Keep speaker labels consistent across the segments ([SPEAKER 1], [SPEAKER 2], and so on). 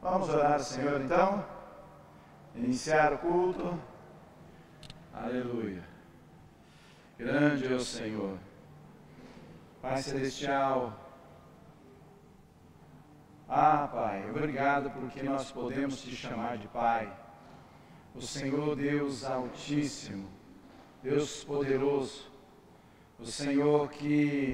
[SPEAKER 1] Vamos orar ao Senhor então, iniciar o culto. Aleluia. Grande é o Senhor. Pai Celestial, Pai, obrigado porque nós podemos te chamar de Pai. O Senhor Deus Altíssimo, Deus Poderoso, o Senhor que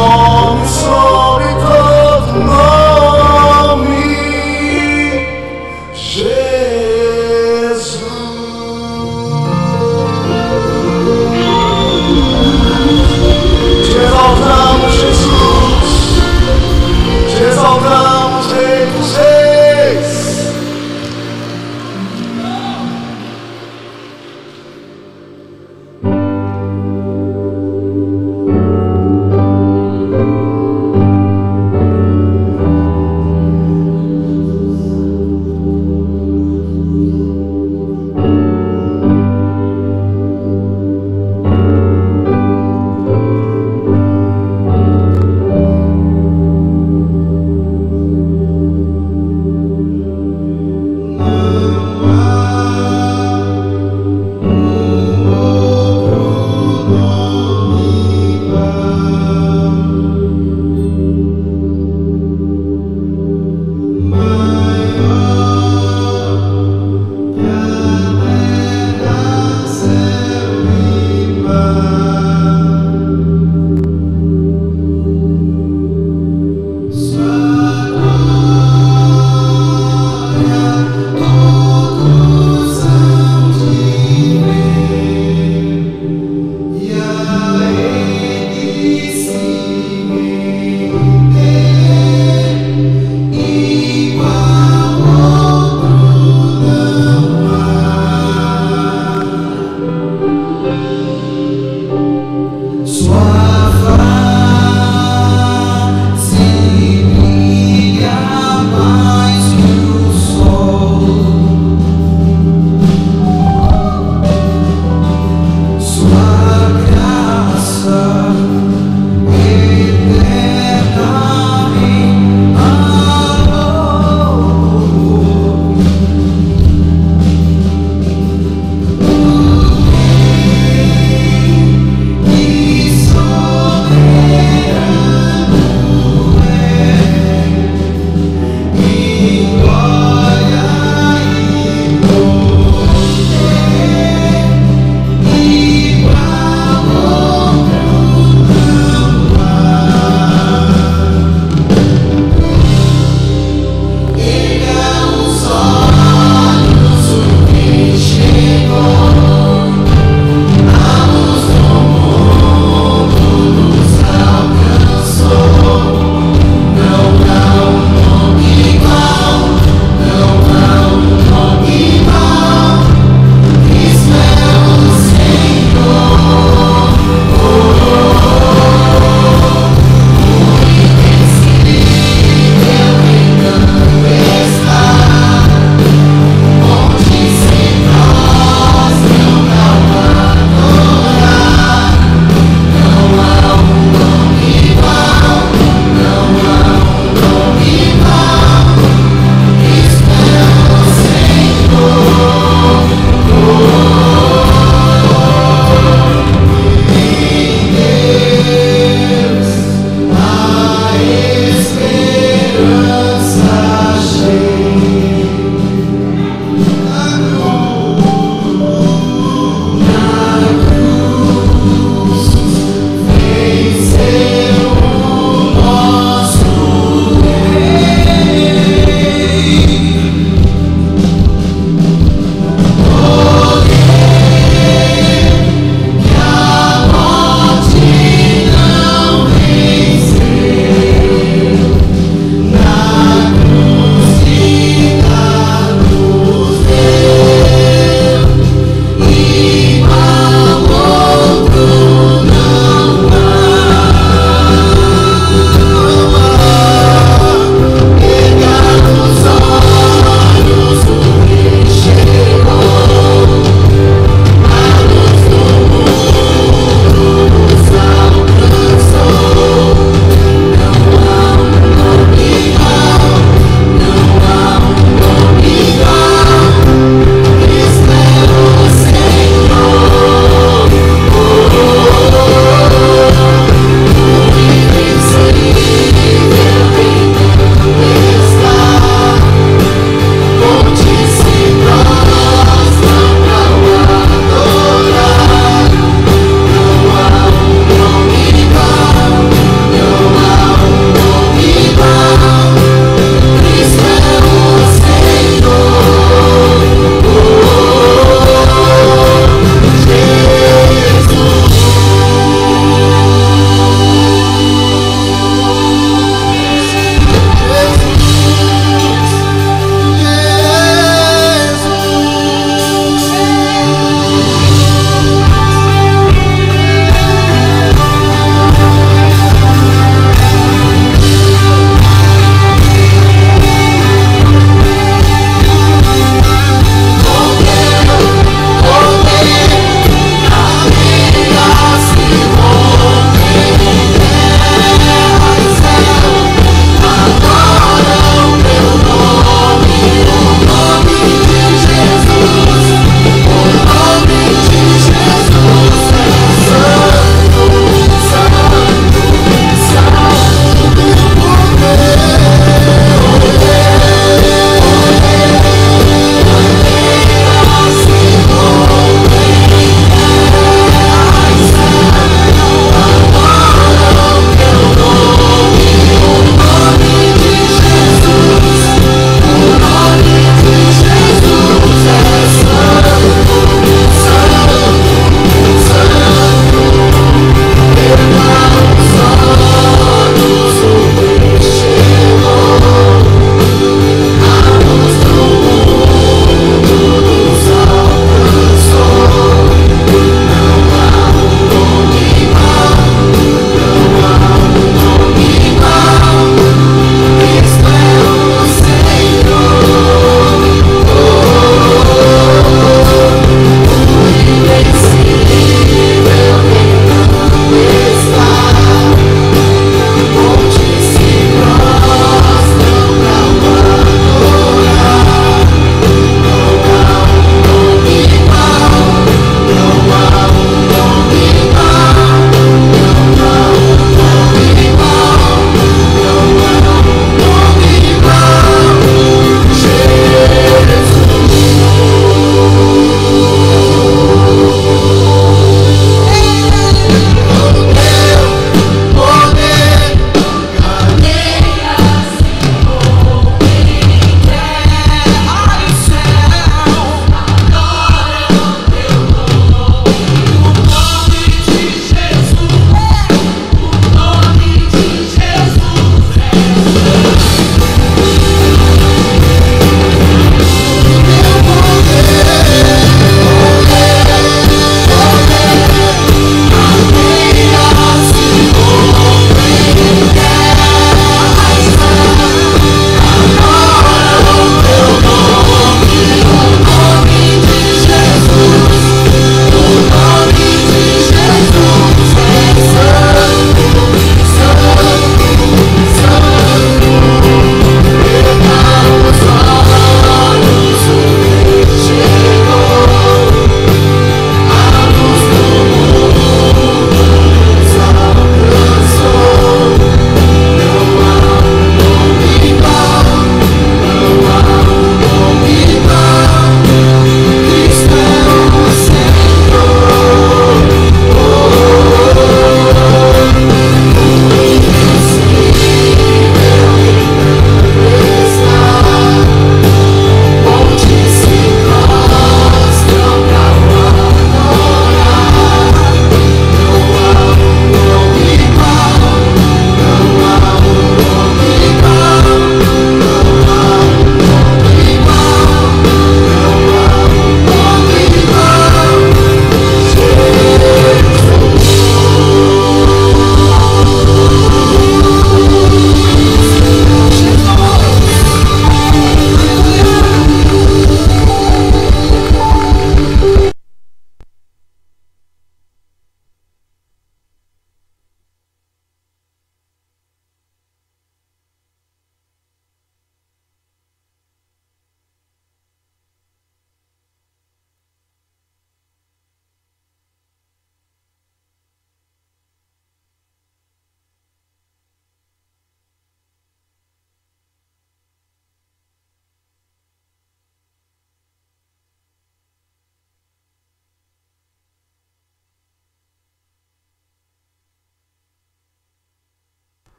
[SPEAKER 2] nome sobre todo nome.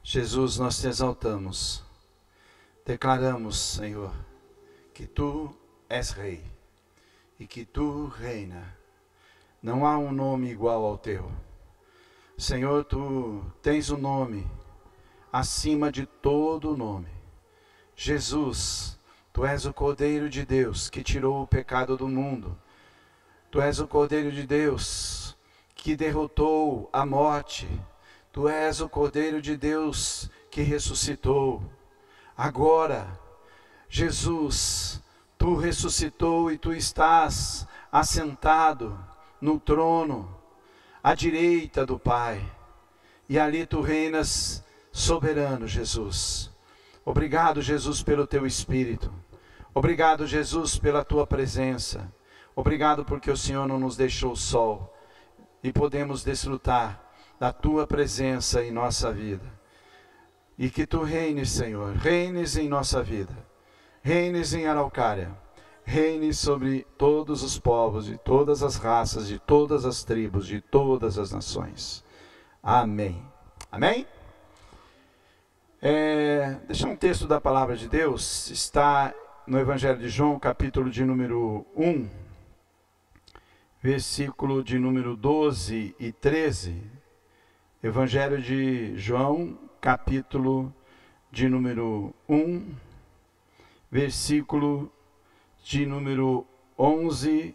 [SPEAKER 1] Jesus, nós te exaltamos. Declaramos, Senhor, que Tu és Rei e que Tu reina. Não há um nome igual ao Teu. Senhor, Tu tens um nome acima de todo nome. Jesus, Tu és o Cordeiro de Deus que tirou o pecado do mundo. Tu és o Cordeiro de Deus que derrotou a morte. Tu és o Cordeiro de Deus que ressuscitou. Agora, Jesus, Tu ressuscitou e Tu estás assentado no trono, à direita do Pai. E ali Tu reinas soberano, Jesus. Obrigado, Jesus, pelo Teu Espírito. Obrigado, Jesus, pela Tua presença. Obrigado porque o Senhor não nos deixou o sol e podemos desfrutar da Tua presença em nossa vida. E que Tu reines, Senhor, reines em nossa vida, reines em Araucária, reines sobre todos os povos, de todas as raças, de todas as tribos, de todas as nações. Amém. Amém? Deixa um texto da palavra de Deus, está no Evangelho de João, capítulo de número 1, versículo de número 12 e 13. Evangelho de João, capítulo de número 1, versículo de número 11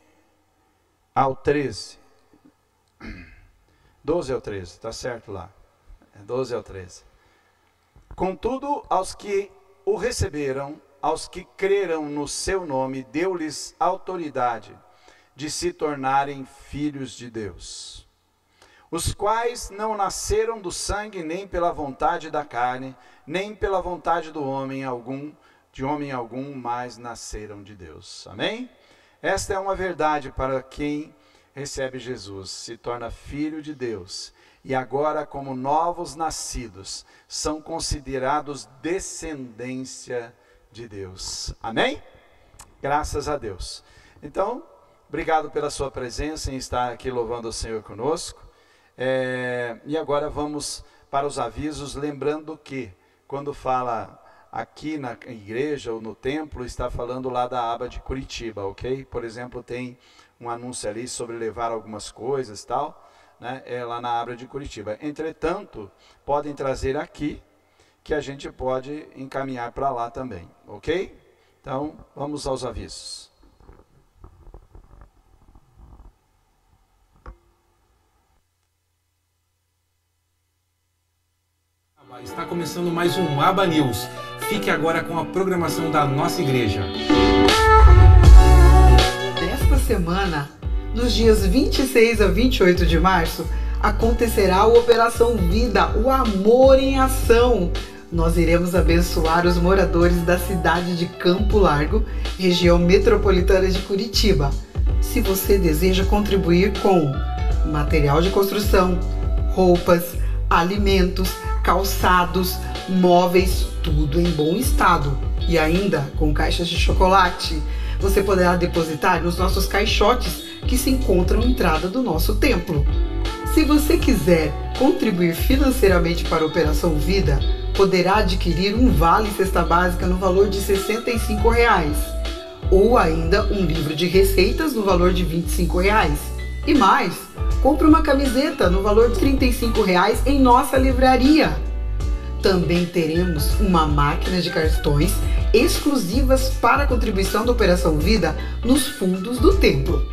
[SPEAKER 1] ao 13. 12 ao 13, está certo lá. 12 ao 13. Contudo, aos que o receberam, aos que creram no seu nome, deu-lhes autoridade de se tornarem filhos de Deus, os quais não nasceram do sangue, nem pela vontade da carne, nem pela vontade do homem algum, mas nasceram de Deus. Amém? Esta é uma verdade para quem recebe Jesus, se torna filho de Deus, e agora, como novos nascidos, são considerados descendência de Deus. Amém? Graças a Deus. Então, obrigado pela sua presença em estar aqui louvando o Senhor conosco. E agora vamos para os avisos, lembrando que quando fala aqui na igreja ou no templo, está falando lá da aba de Curitiba, ok? Por exemplo, tem um anúncio ali sobre levar algumas coisas e tal, né? Lá na aba de Curitiba. Entretanto, podem trazer aqui, que a gente pode encaminhar para lá também, ok? Então, vamos aos avisos.
[SPEAKER 2] Está começando mais um Aba News. Fique agora com a programação da nossa igreja.
[SPEAKER 3] Nesta semana, nos dias 26 a 28 de março, acontecerá a Operação Vida, o Amor em Ação. Nós iremos abençoar os moradores da cidade de Campo Largo, região metropolitana de Curitiba. Se você deseja contribuir com material de construção, roupas, alimentos, calçados, móveis, tudo em bom estado e ainda com caixas de chocolate, você poderá depositar nos nossos caixotes que se encontram na entrada do nosso templo. Se você quiser contribuir financeiramente para a Operação Vida, poderá adquirir um vale cesta básica no valor de R$ 65 ou ainda um livro de receitas no valor de R$ 25. E mais, compre uma camiseta no valor de R$ 35 em nossa livraria. Também teremos uma máquina de cartões exclusivas para a contribuição da Operação Vida nos fundos do templo.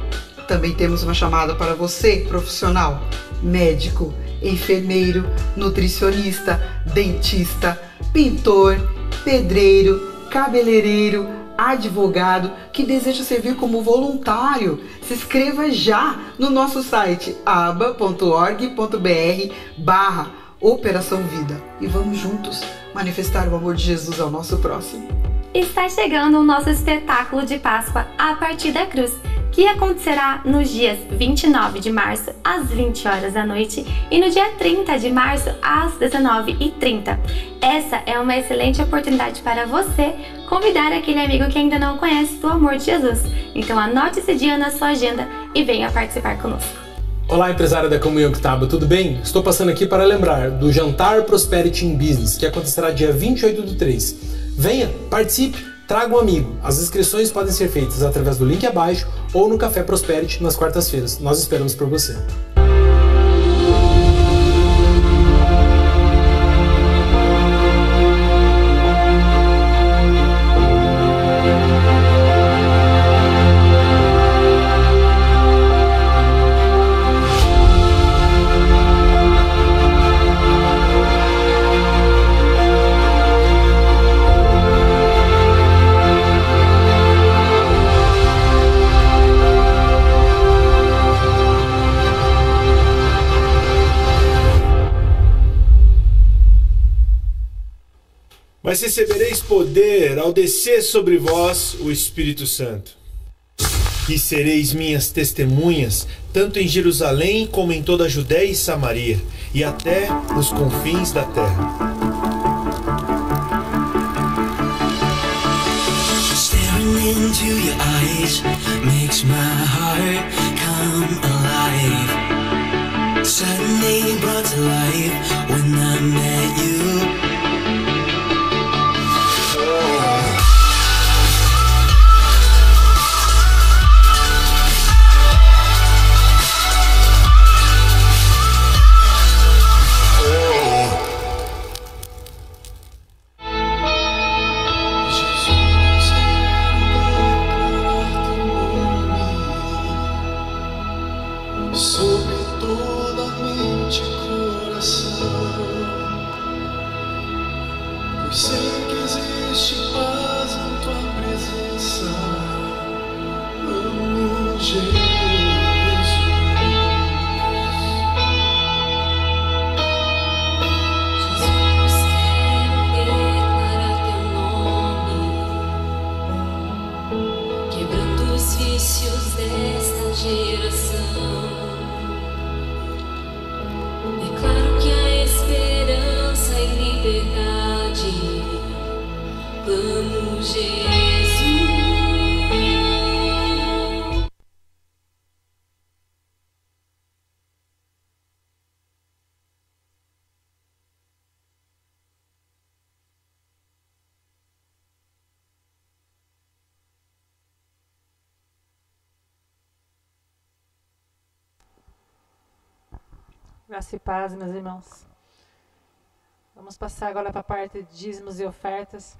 [SPEAKER 3] Também temos uma chamada para você, profissional, médico, enfermeiro, nutricionista, dentista, pintor, pedreiro, cabeleireiro, advogado que deseja servir como voluntário. Se inscreva já no nosso site aba.org.br/Operação Vida e vamos juntos manifestar o amor de Jesus ao nosso próximo.
[SPEAKER 4] Está chegando o nosso espetáculo de Páscoa A Partir da Cruz, que acontecerá nos dias 29 de março às 20 horas da noite e no dia 30 de março às 19h30. Essa é uma excelente oportunidade para você convidar aquele amigo que ainda não conhece do amor de Jesus. Então anote esse dia na sua agenda e venha participar conosco.
[SPEAKER 2] Olá, empresária da Comunhão Quitaba, tudo bem? Estou passando aqui para lembrar do Jantar Prosperity in Business, que acontecerá dia 28/3. Venha, participe, traga um amigo. As inscrições podem ser feitas através do link abaixo ou no Café Prosperity nas quartas-feiras. Nós esperamos por você.
[SPEAKER 5] Mas recebereis poder ao descer sobre vós o Espírito Santo. E sereis minhas testemunhas, tanto em Jerusalém como em toda a Judéia e Samaria, e até os confins da terra. Staring into your eyes makes my heart come alive. Suddenly brought to life when I met you.
[SPEAKER 6] Sobre toda a mente e coração, pois sei que existe paz em tua presença. Amo Jesus.
[SPEAKER 7] Quero declarar teu nome, quebrando os vícios desta geração. Declaro que há esperança e liberdade. Amo Jesus.
[SPEAKER 8] Graça e paz, meus irmãos. Vamos passar agora para a parte de dízimos e ofertas.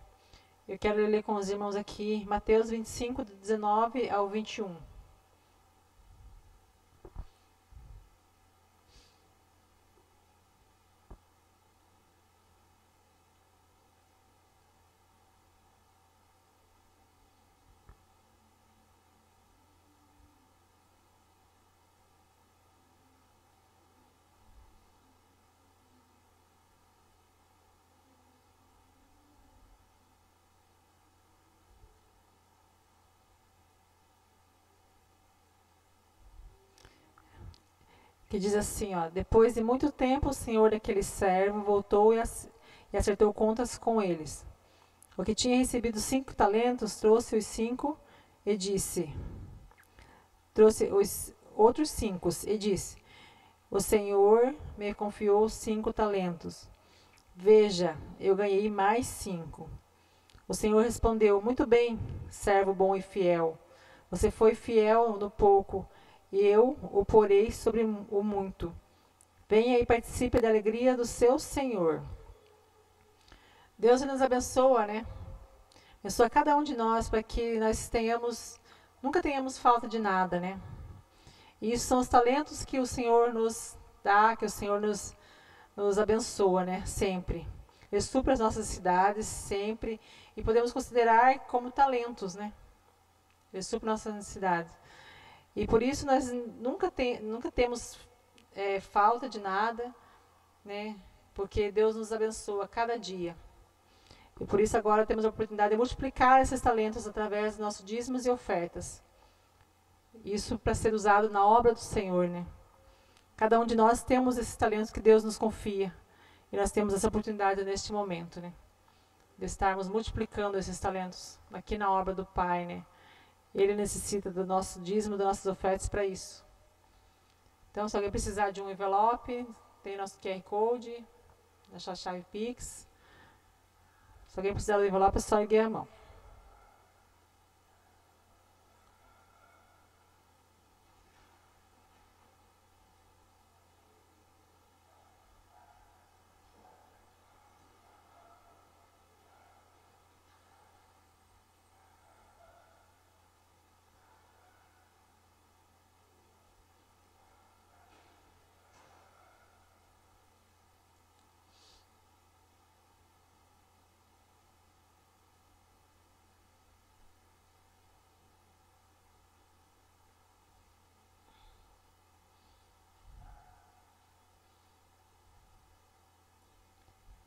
[SPEAKER 8] Eu quero ler com os irmãos aqui Mateus 25, do 19 ao 21. Que diz assim, ó: depois de muito tempo, o senhor daquele servo voltou e acertou contas com eles. O que tinha recebido 5 talentos trouxe os 5 e disse, trouxe os outros 5 e disse: o senhor me confiou 5 talentos. Veja, eu ganhei mais 5. O senhor respondeu: muito bem, servo bom e fiel. Você foi fiel no pouco, e eu o porei sobre o muito. Venha e participe da alegria do seu Senhor. Deus nos abençoa, né? Abençoa cada um de nós para que nós nunca tenhamos falta de nada, né? E isso são os talentos que o Senhor nos dá, que o Senhor nos abençoa, né? Sempre. Ele supra as nossas necessidades, sempre. E podemos considerar como talentos, né? Ele supra nossas necessidades. E por isso nós nunca temos falta de nada, né? Porque Deus nos abençoa cada dia. E por isso agora temos a oportunidade de multiplicar esses talentos através dos nossos dízimos e ofertas. Isso para ser usado na obra do Senhor, né? Cada um de nós temos esses talentos que Deus nos confia. E nós temos essa oportunidade neste momento, né? De estarmos multiplicando esses talentos aqui na obra do Pai, né? Ele necessita do nosso dízimo, das nossas ofertas para isso. Então, se alguém precisar de um envelope, tem nosso QR Code, nossa chave Pix. Se alguém precisar do envelope, é só erguer a mão.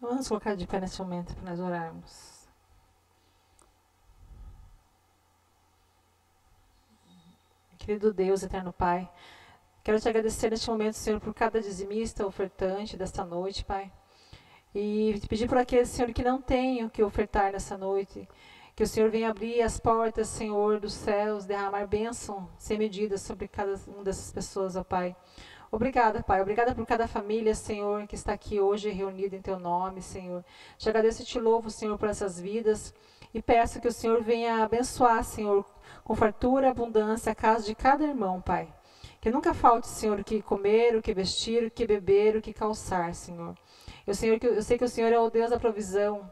[SPEAKER 8] Vamos colocar de pé nesse momento para nós orarmos. Querido Deus, eterno Pai, quero te agradecer neste momento, Senhor, por cada dizimista, ofertante desta noite, Pai. E te pedir por aqueles, Senhor, que não têm o que ofertar nessa noite, que o Senhor venha abrir as portas, Senhor, dos céus, derramar bênção sem medida sobre cada uma dessas pessoas, ó Pai. Obrigada, Pai. Obrigada por cada família, Senhor, que está aqui hoje reunida em Teu nome, Senhor. Te agradeço e te louvo, Senhor, por essas vidas. E peço que o Senhor venha abençoar, Senhor, com fartura e abundância a casa de cada irmão, Pai. Que nunca falte, Senhor, o que comer, o que vestir, o que beber, o que calçar, Senhor. Eu sei que o Senhor é o Deus da provisão.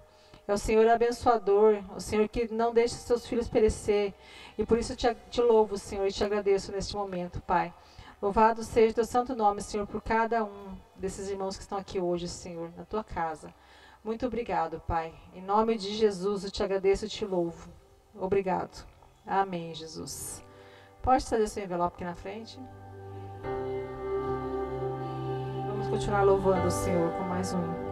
[SPEAKER 8] É o Senhor abençoador, o Senhor que não deixa os seus filhos perecer. E por isso te louvo, Senhor, e te agradeço neste momento, Pai. Louvado seja o teu santo nome, Senhor, por cada um desses irmãos que estão aqui hoje, Senhor, na tua casa. Muito obrigado, Pai. Em nome de Jesus, eu te agradeço e te louvo. Obrigado. Amém, Jesus. Pode trazer seu envelope aqui na frente. Vamos continuar louvando o Senhor com mais um.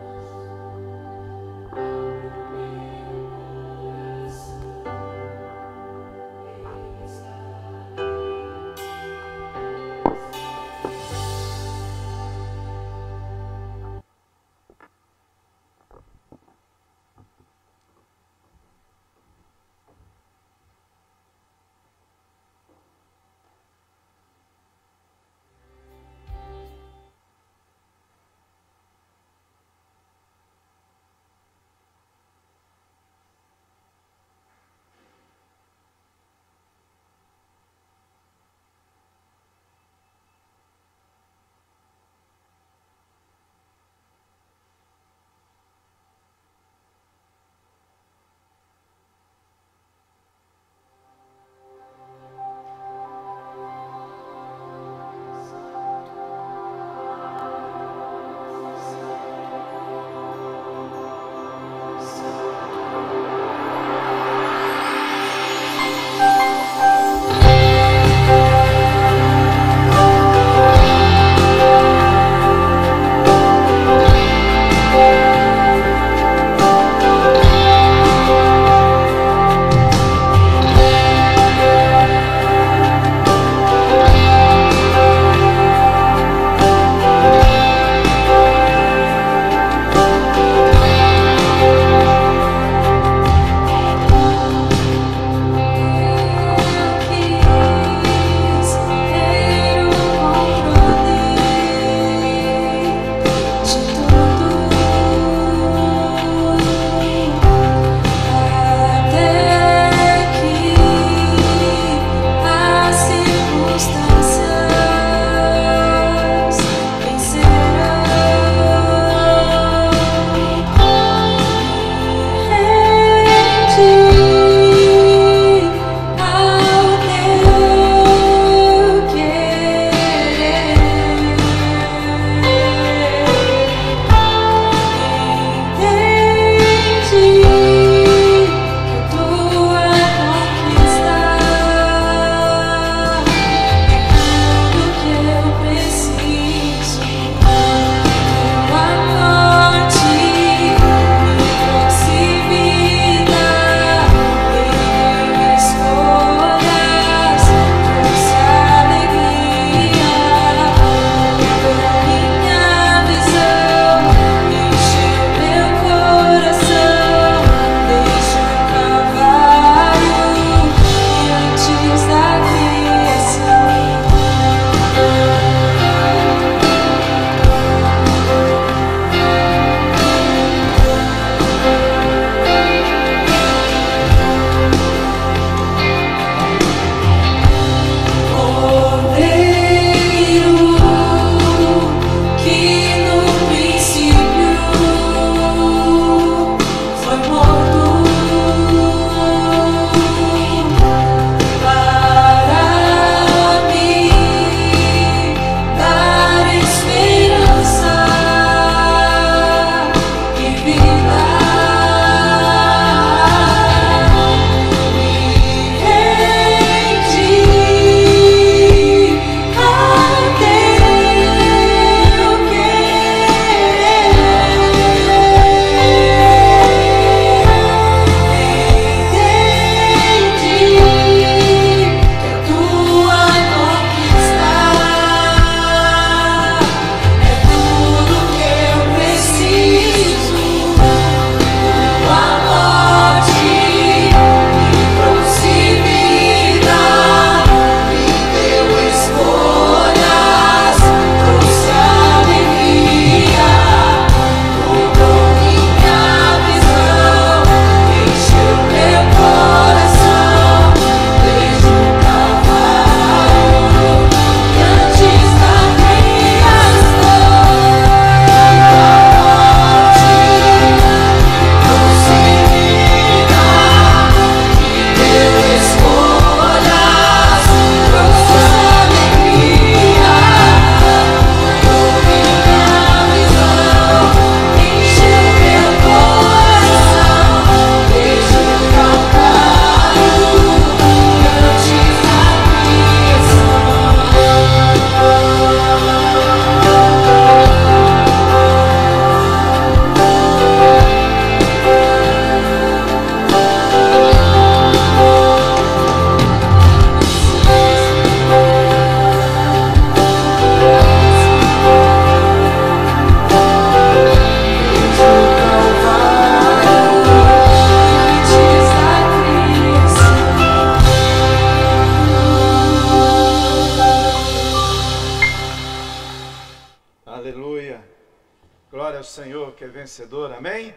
[SPEAKER 1] que é vencedor, amém?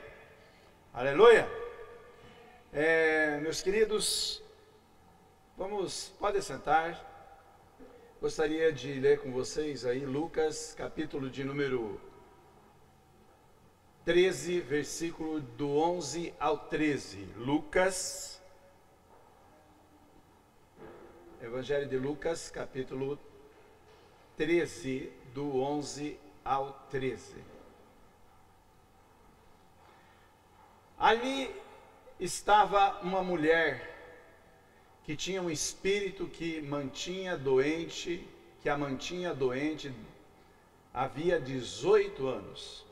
[SPEAKER 1] Aleluia! Meus queridos, podem sentar. Gostaria de ler com vocês aí Lucas, capítulo de número 13, versículo do 11 ao 13. Lucas, Evangelho de Lucas, capítulo 13, do 11 ao 13. Ali estava uma mulher que tinha um espírito que a mantinha doente havia 18 anos.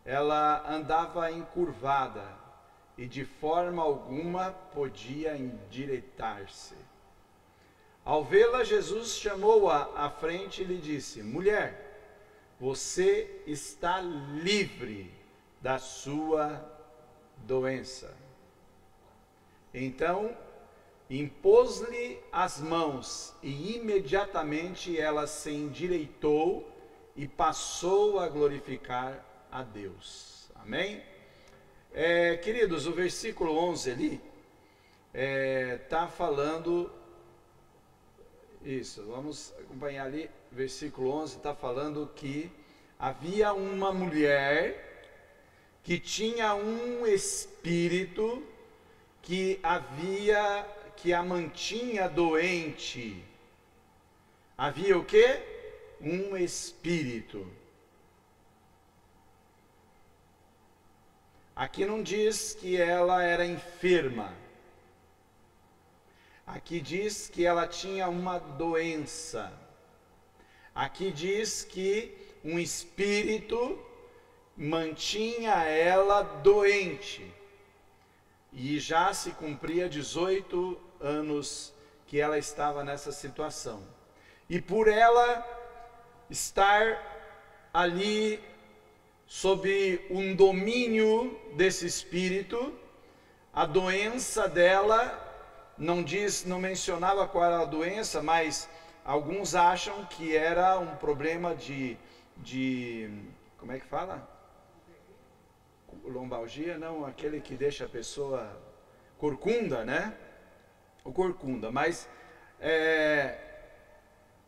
[SPEAKER 1] Ela andava encurvada e de forma alguma podia endireitar-se. Ao vê-la, Jesus chamou-a à frente e lhe disse: mulher, você está livre da sua doença. Então impôs-lhe as mãos e imediatamente ela se endireitou e passou a glorificar a Deus. Amém? Queridos, o versículo 11 ali está falando isso, vamos acompanhar ali. Versículo 11 está falando que havia uma mulher que tinha um espírito que a mantinha doente. Havia o quê? Um espírito. Aqui não diz que ela era enferma. Aqui diz que ela tinha uma doença. Aqui diz que um espírito mantinha ela doente. E já se cumpria 18 anos que ela estava nessa situação. E por ela estar ali sob um domínio desse espírito, a doença dela, não mencionava qual era a doença, mas alguns acham que era um problema de como é que fala? Lombalgia, não, aquele que deixa a pessoa corcunda, né? O corcunda, mas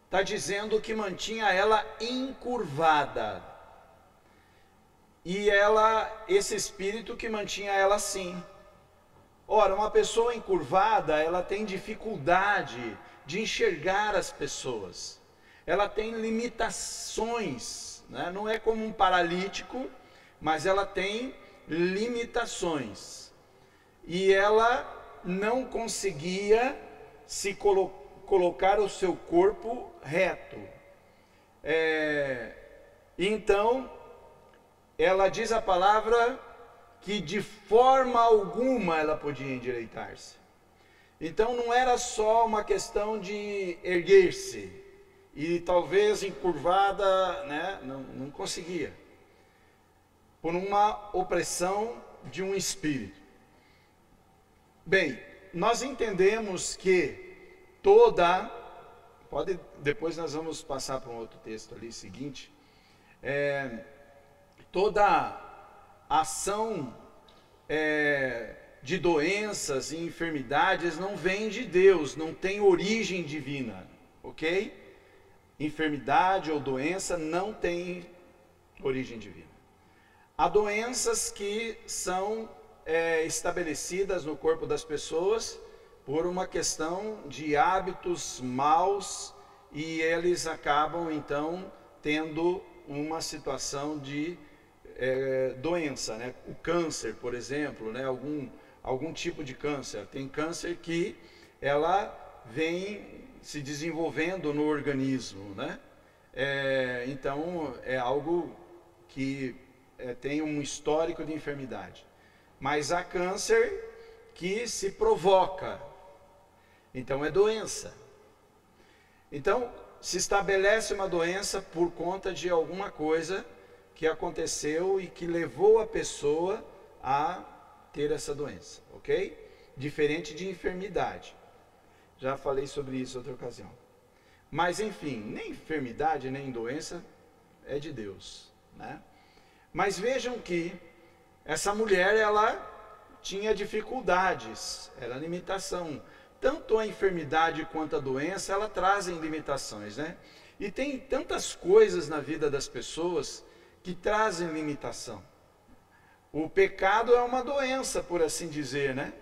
[SPEAKER 1] está dizendo que mantinha ela encurvada. E esse espírito que mantinha ela assim. Ora, uma pessoa encurvada, ela tem dificuldade de enxergar as pessoas. Ela tem limitações, né? Não é como um paralítico, mas ela tem limitações. E ela não conseguia colocar o seu corpo reto. Então, ela diz a palavra que de forma alguma ela podia endireitar-se. Então não era só uma questão de erguer-se e talvez encurvada, né? Não conseguia, por uma opressão de um espírito. Bem, nós entendemos que depois nós vamos passar para um outro texto ali seguinte, toda ação de doenças e enfermidades não vem de Deus, não tem origem divina, ok? Enfermidade ou doença não tem origem divina. Há doenças que são estabelecidas no corpo das pessoas por uma questão de hábitos maus e eles acabam então tendo uma situação de doença, né? O câncer, por exemplo, né? Algum tipo de câncer. Tem câncer que ela vem se desenvolvendo no organismo, né? Então é algo que tem um histórico de enfermidade. Mas há câncer que se provoca, então é doença. Então se estabelece uma doença por conta de alguma coisa que aconteceu e que levou a pessoa a ter essa doença, ok? Diferente de enfermidade. Já falei sobre isso em outra ocasião. Mas enfim, nem enfermidade nem doença é de Deus, né? Mas vejam que essa mulher, ela tinha dificuldades, era limitação. Tanto a enfermidade quanto a doença, ela trazem limitações, né? E tem tantas coisas na vida das pessoas que trazem limitação. O pecado é uma doença, por assim dizer, né?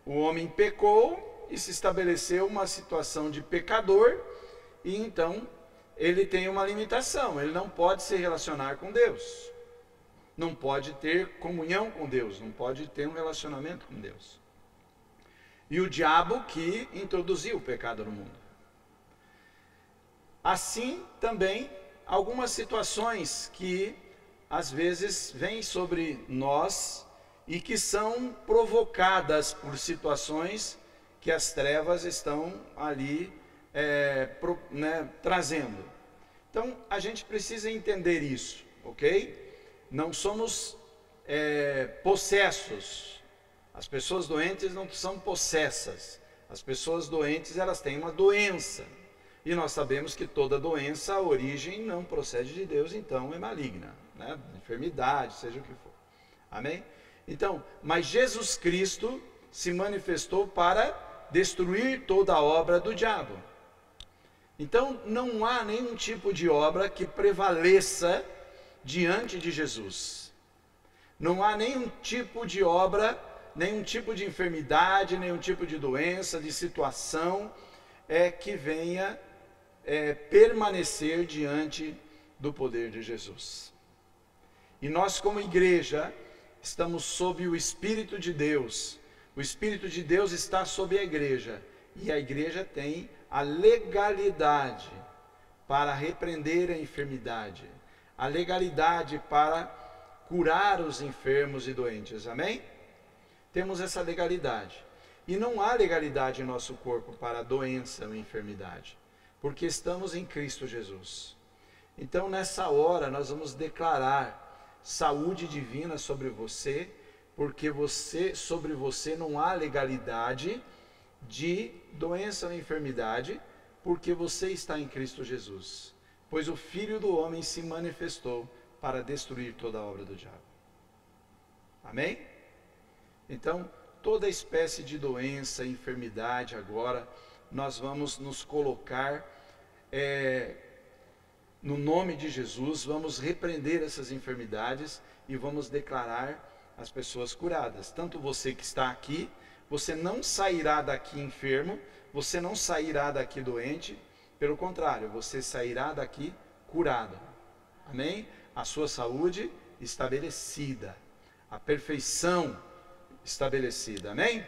[SPEAKER 1] O homem pecou e se estabeleceu uma situação de pecador, e então ele tem uma limitação, ele não pode se relacionar com Deus. Não pode ter comunhão com Deus, não pode ter um relacionamento com Deus. E o diabo que introduziu o pecado no mundo. Assim também, algumas situações que às vezes vêm sobre nós e que são provocadas por situações que as trevas estão ali trazendo. Então, a gente precisa entender isso, ok? Não somos possessos. As pessoas doentes não são possessas. As pessoas doentes, elas têm uma doença. E nós sabemos que toda doença, a origem não procede de Deus, então é maligna, né? Enfermidade, seja o que for. Amém? Então, mas Jesus Cristo se manifestou para destruir toda a obra do diabo. Então, não há nenhum tipo de obra que prevaleça diante de Jesus. Não há nenhum tipo de obra, nenhum tipo de enfermidade, nenhum tipo de doença, de situação que venha permanecer diante do poder de Jesus. E nós, como igreja, estamos sob o Espírito de Deus. O Espírito de Deus está sobre a igreja, e a igreja tem a legalidade para repreender a enfermidade, a legalidade para curar os enfermos e doentes, amém? Temos essa legalidade. E não há legalidade em nosso corpo para a doença ou enfermidade, porque estamos em Cristo Jesus. Então, nessa hora, nós vamos declarar saúde divina sobre você, porque sobre você não há legalidade de doença ou enfermidade, porque você está em Cristo Jesus. Pois o Filho do Homem se manifestou para destruir toda a obra do diabo. Amém? Então, toda espécie de doença, enfermidade, agora, nós vamos nos colocar no nome de Jesus, vamos repreender essas enfermidades e vamos declarar as pessoas curadas. Tanto você que está aqui, você não sairá daqui enfermo, você não sairá daqui doente, pelo contrário, você sairá daqui curado. Amém? A sua saúde estabelecida, a perfeição estabelecida. Amém?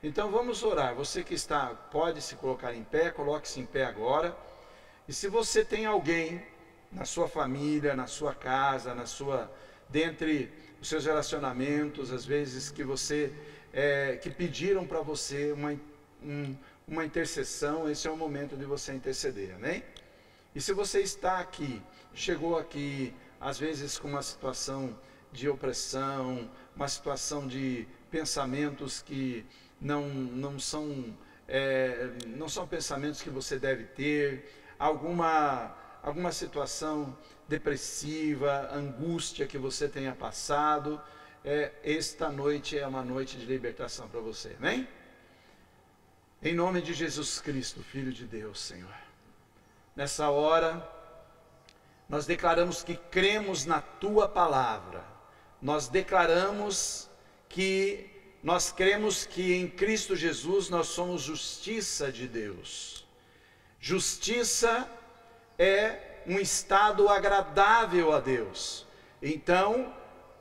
[SPEAKER 1] Então vamos orar. Você que está, pode se colocar em pé, coloque-se em pé agora. E se você tem alguém na sua família, na sua casa, dentre os seus relacionamentos, às vezes que que pediram para você uma intercessão, esse é o momento de você interceder, amém? E se você está aqui, chegou aqui, às vezes com uma situação de opressão, uma situação de pensamentos que não são pensamentos que você deve ter, alguma situação depressiva, angústia que você tenha passado, esta noite é uma noite de libertação para você, amém? Em nome de Jesus Cristo, Filho de Deus, Senhor. Nessa hora, nós declaramos que cremos na Tua Palavra. Nós declaramos que nós cremos que em Cristo Jesus nós somos justiça de Deus. Justiça é um estado agradável a Deus. Então,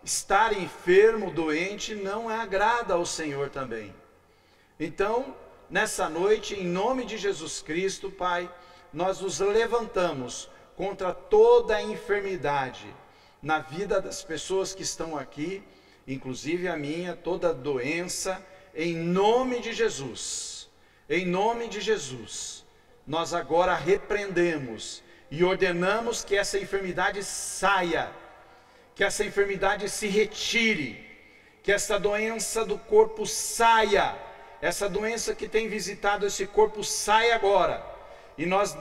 [SPEAKER 1] estar enfermo, doente, não agrada ao Senhor também. Então, nessa noite, em nome de Jesus Cristo, Pai, nós nos levantamos contra toda a enfermidade na vida das pessoas que estão aqui, inclusive a minha, toda doença, em nome de Jesus. Em nome de Jesus, nós agora repreendemos e ordenamos que essa enfermidade saia, que essa enfermidade se retire, que essa doença do corpo saia, essa doença que tem visitado esse corpo saia agora, e nós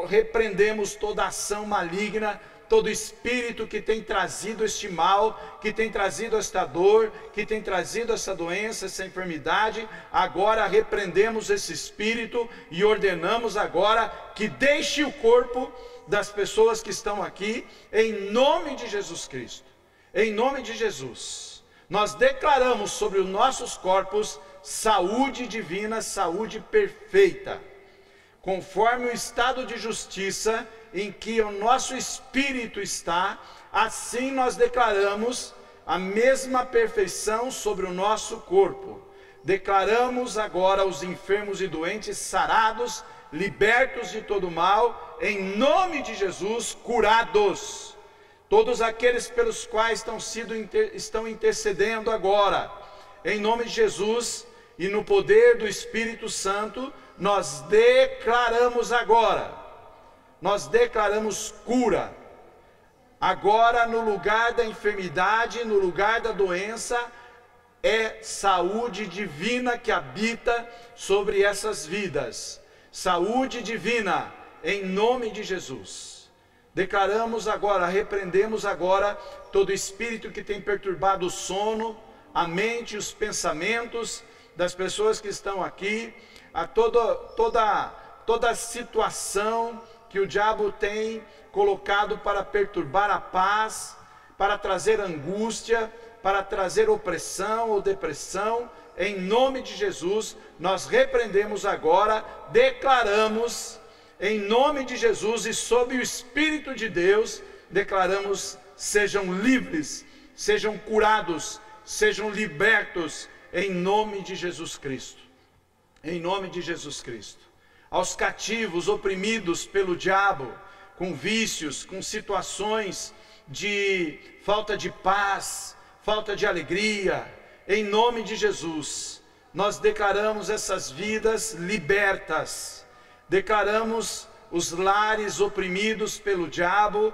[SPEAKER 1] repreendemos toda ação maligna, todo espírito que tem trazido este mal, que tem trazido esta dor, que tem trazido essa doença, essa enfermidade, agora repreendemos esse espírito e ordenamos agora que deixe o corpo das pessoas que estão aqui, em nome de Jesus Cristo. Em nome de Jesus, nós declaramos sobre os nossos corpos saúde divina, saúde perfeita, conforme o estado de justiça em que o nosso espírito está, assim nós declaramos a mesma perfeição sobre o nosso corpo. Declaramos agora os enfermos e doentes sarados, libertos de todo mal, em nome de Jesus, curados. Todos aqueles pelos quais estão intercedendo agora, em nome de Jesus e no poder do Espírito Santo, nós declaramos agora, nós declaramos cura. Agora, no lugar da enfermidade, no lugar da doença, é saúde divina que habita sobre essas vidas. Saúde divina, em nome de Jesus. Declaramos agora, repreendemos agora todo espírito que tem perturbado o sono, a mente e os pensamentos das pessoas que estão aqui, a toda situação que o diabo tem colocado para perturbar a paz, para trazer angústia, para trazer opressão ou depressão. Em nome de Jesus, nós repreendemos agora, declaramos, em nome de Jesus e sob o Espírito de Deus, declaramos: sejam livres, sejam curados, sejam libertos, em nome de Jesus Cristo. Em nome de Jesus Cristo. Aos cativos, oprimidos pelo diabo, com vícios, com situações de falta de paz, falta de alegria, em nome de Jesus, nós declaramos essas vidas libertas, declaramos os lares oprimidos pelo diabo,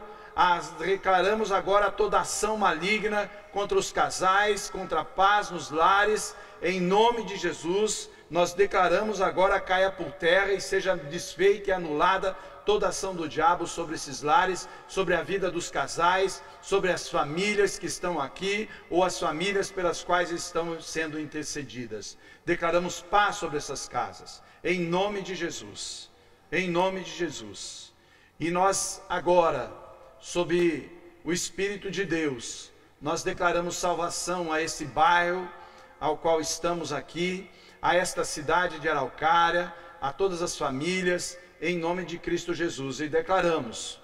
[SPEAKER 1] declaramos agora toda ação maligna contra os casais, contra a paz nos lares, em nome de Jesus. Nós declaramos agora caia por terra e seja desfeita e anulada toda ação do diabo sobre esses lares, sobre a vida dos casais, sobre as famílias que estão aqui, ou as famílias pelas quais estão sendo intercedidas. Declaramos paz sobre essas casas, em nome de Jesus, em nome de Jesus. E nós agora, sob o Espírito de Deus, nós declaramos salvação a esse bairro ao qual estamos aqui, a esta cidade de Araucária, a todas as famílias, em nome de Cristo Jesus. E declaramos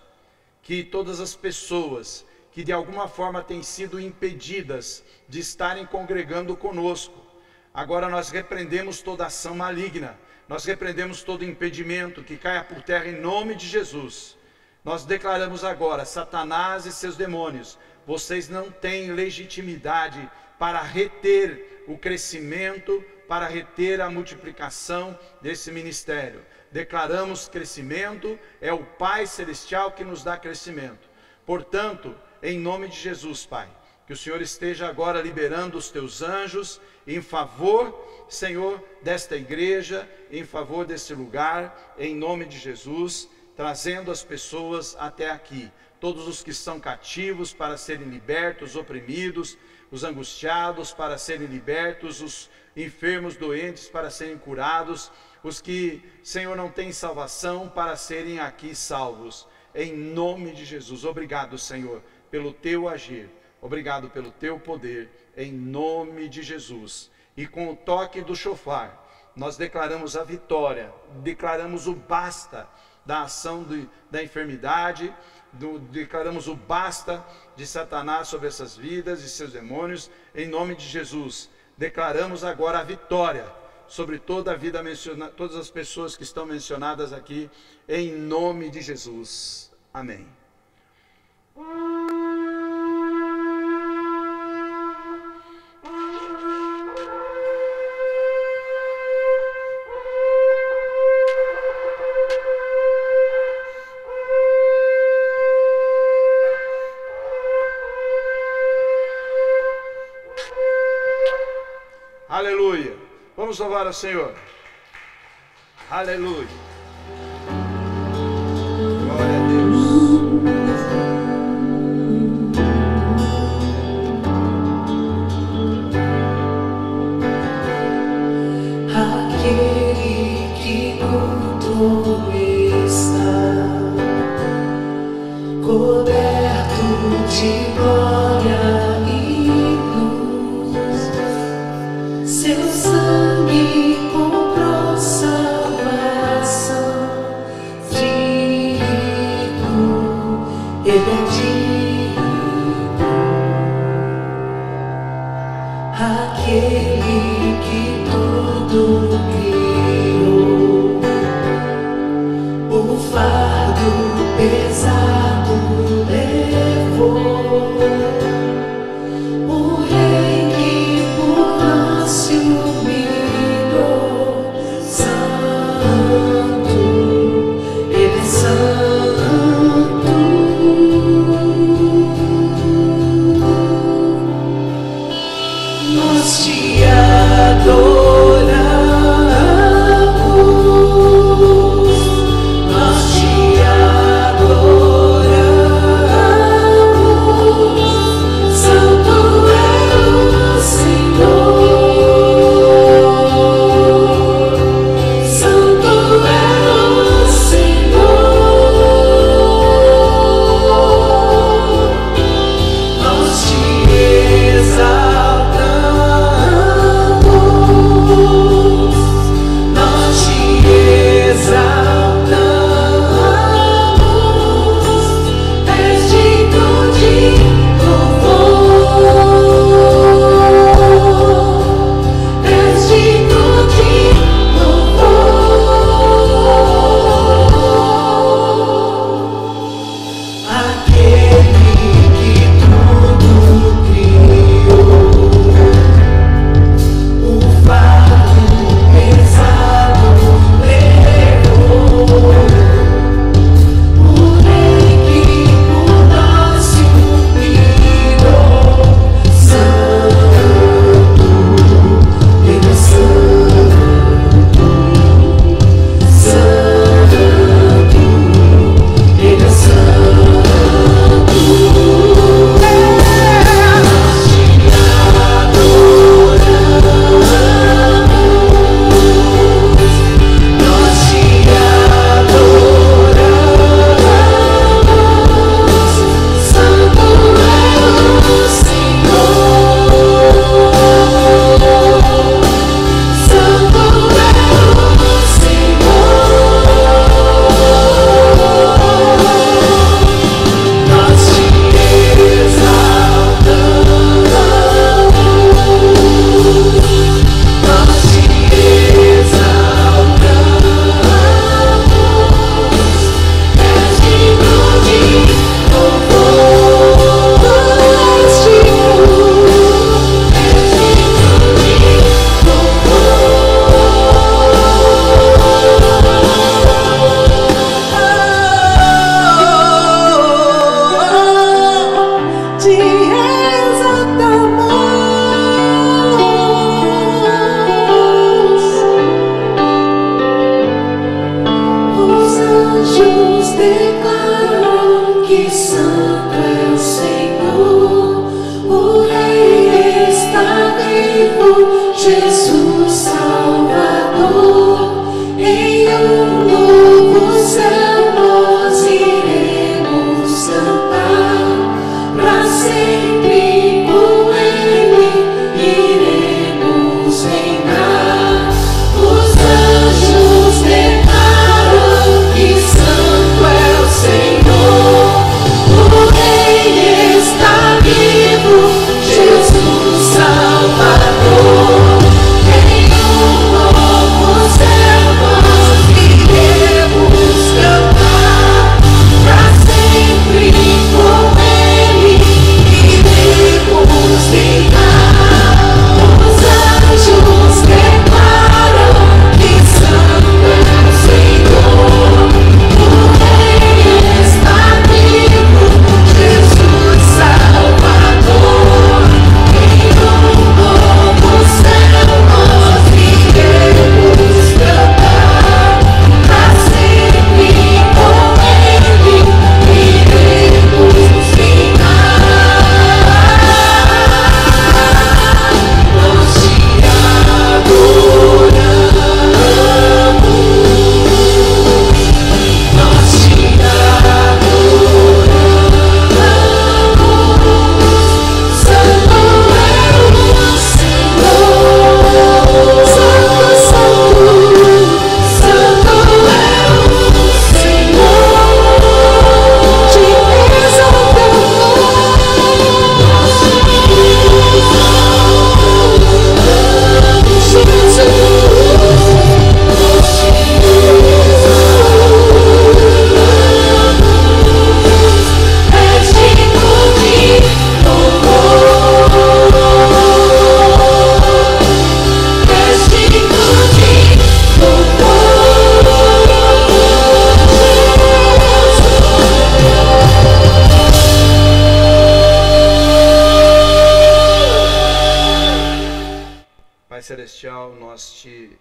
[SPEAKER 1] que todas as pessoas que de alguma forma têm sido impedidas de estarem congregando conosco, agora nós repreendemos toda ação maligna, nós repreendemos todo impedimento, que caia por terra em nome de Jesus. Nós declaramos agora: Satanás e seus demônios, vocês não têm legitimidade para reter o crescimento, para reter a multiplicação desse ministério. Declaramos crescimento, é o Pai Celestial que nos dá crescimento. Portanto, em nome de Jesus, Pai, que o Senhor esteja agora liberando os teus anjos em favor, Senhor, desta igreja, em favor desse lugar, em nome de Jesus, trazendo as pessoas até aqui. Todos os que são cativos para serem libertos, oprimidos, os angustiados para serem libertos, os enfermos, doentes para serem curados, os que, Senhor, não têm salvação para serem aqui salvos, em nome de Jesus. Obrigado, Senhor, pelo teu agir, obrigado pelo teu poder, em nome de Jesus. E com o toque do chofar, nós declaramos a vitória, declaramos o basta da ação da enfermidade, declaramos o basta de Satanás sobre essas vidas e seus demônios, em nome de Jesus. Declaramos agora a vitória sobre toda a vida mencionada, todas as pessoas que estão mencionadas aqui, em nome de Jesus. Amém. Aleluia. Vamos louvar ao Senhor. Aleluia. Glória a Deus.
[SPEAKER 6] trono está, coberto de glória e luz. Seu sangue comprou salvação, digno, ele é digno, aquele que tudo criou, o fardo pesado levou, o rei que por nós se humilhou, santo, ele é santo. Nós te adoramos, nós te adoramos, santo é o Senhor, santo é o Senhor, nós te exaltamos, nós te exaltamos, és digno de louvor, és digno de louvor, aquele que tudo criou, o fardo pesado levou, o rei que por nós se humilhou, santo, ele é santo, santo, ele é santo. Nós te adoramos, santo é o Senhor, santo é o Senhor, nós te exaltamos, nós te exaltamos, és digno de louvor, és digno de louvor, te exaltamos. Os anjos declaram que santo é o Senhor, o Rei está vivo, Jesus Salvador. Em novo céu nós iremos cantar, pra sempre com Ele iremos reinar. Os anjos declaram que santo é o Senhor.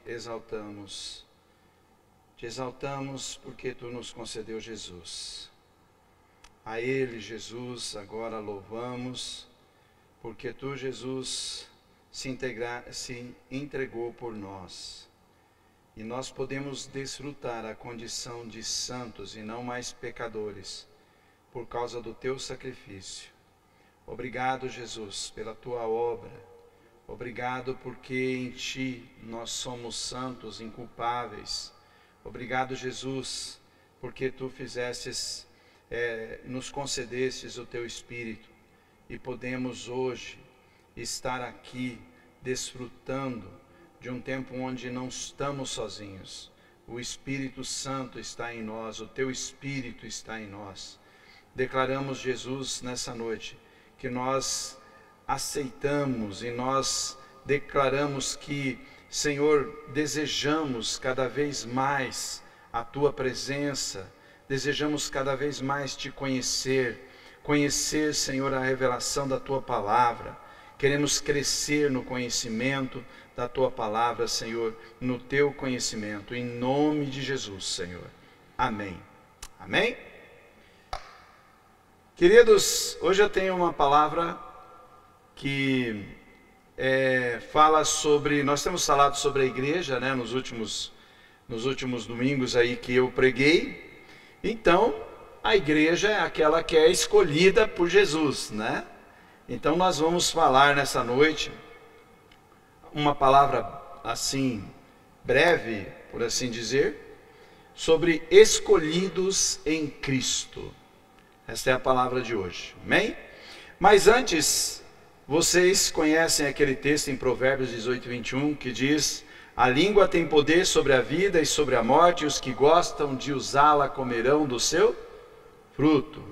[SPEAKER 1] exaltamos. Te exaltamos porque Tu nos concedeu Jesus. A Ele, Jesus, agora louvamos, porque Tu, Jesus, se entregou por nós. E nós podemos desfrutar a condição de santos e não mais pecadores, por causa do Teu sacrifício. Obrigado, Jesus, pela Tua obra. Obrigado porque em Ti nós somos santos, inculpáveis. Obrigado, Jesus, porque Tu nos concedestes o Teu Espírito e podemos hoje estar aqui desfrutando de um tempo onde não estamos sozinhos. O Espírito Santo está em nós, o Teu Espírito está em nós. Declaramos, Jesus, nessa noite, que nós aceitamos e nós declaramos que, Senhor, desejamos cada vez mais a Tua presença, desejamos cada vez mais Te conhecer, Senhor, a revelação da Tua palavra. Queremos crescer no conhecimento da Tua palavra, Senhor, no Teu conhecimento, em nome de Jesus, Senhor. Amém. Amém? Queridos, hoje eu tenho uma palavra que fala sobre, nós temos falado sobre a igreja, né, nos últimos domingos aí que eu preguei. Então, a igreja é aquela que é escolhida por Jesus, né? Então nós vamos falar nessa noite uma palavra assim, breve, por assim dizer, sobre escolhidos em Cristo. Esta é a palavra de hoje, amém? Mas antes, vocês conhecem aquele texto em Provérbios 18, 21, que diz: a língua tem poder sobre a vida e sobre a morte, e os que gostam de usá-la comerão do seu fruto.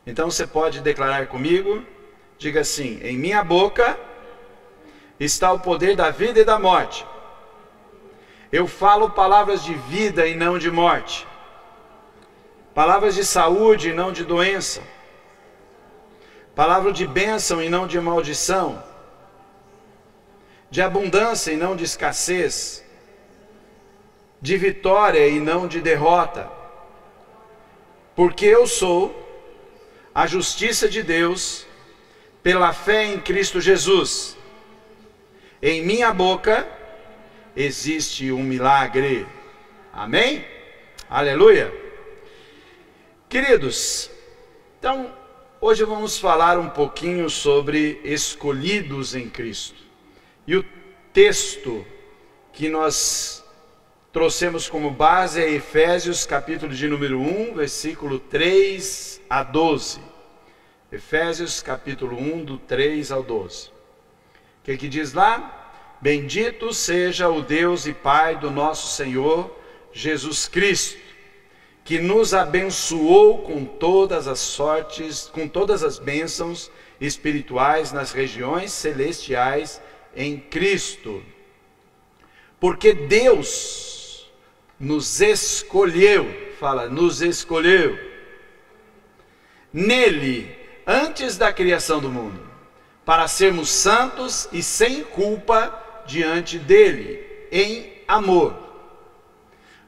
[SPEAKER 1] Então você pode declarar comigo, diga assim: em minha boca está o poder da vida e da morte. Eu falo palavras de vida e não de morte, palavras de saúde e não de doença, palavra de bênção e não de maldição, de abundância e não de escassez, de vitória e não de derrota, porque eu sou a justiça de Deus pela fé em Cristo Jesus. Em minha boca existe um milagre. Amém? Aleluia. Queridos, então hoje vamos falar um pouquinho sobre escolhidos em Cristo. E o texto que nós trouxemos como base é Efésios, capítulo de número 1, versículo 3 a 12. Efésios, capítulo 1, do 3 ao 12. O que diz lá? Bendito seja o Deus e Pai do nosso Senhor Jesus Cristo, que nos abençoou com todas as sortes, com todas as bênçãos espirituais nas regiões celestiais em Cristo. Porque Deus nos escolheu, fala, nos escolheu, nele, antes da criação do mundo, para sermos santos e sem culpa diante dele, em amor.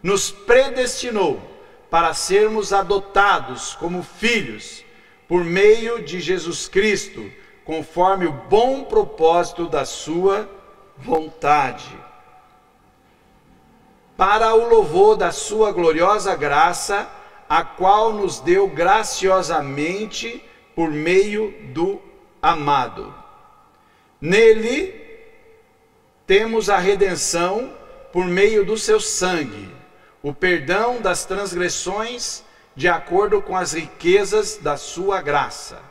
[SPEAKER 1] Nos predestinou para sermos adotados como filhos, por meio de Jesus Cristo, conforme o bom propósito da sua vontade, para o louvor da sua gloriosa graça, a qual nos deu graciosamente por meio do amado. Nele temos a redenção por meio do seu sangue, o perdão das transgressões de acordo com as riquezas da sua graça,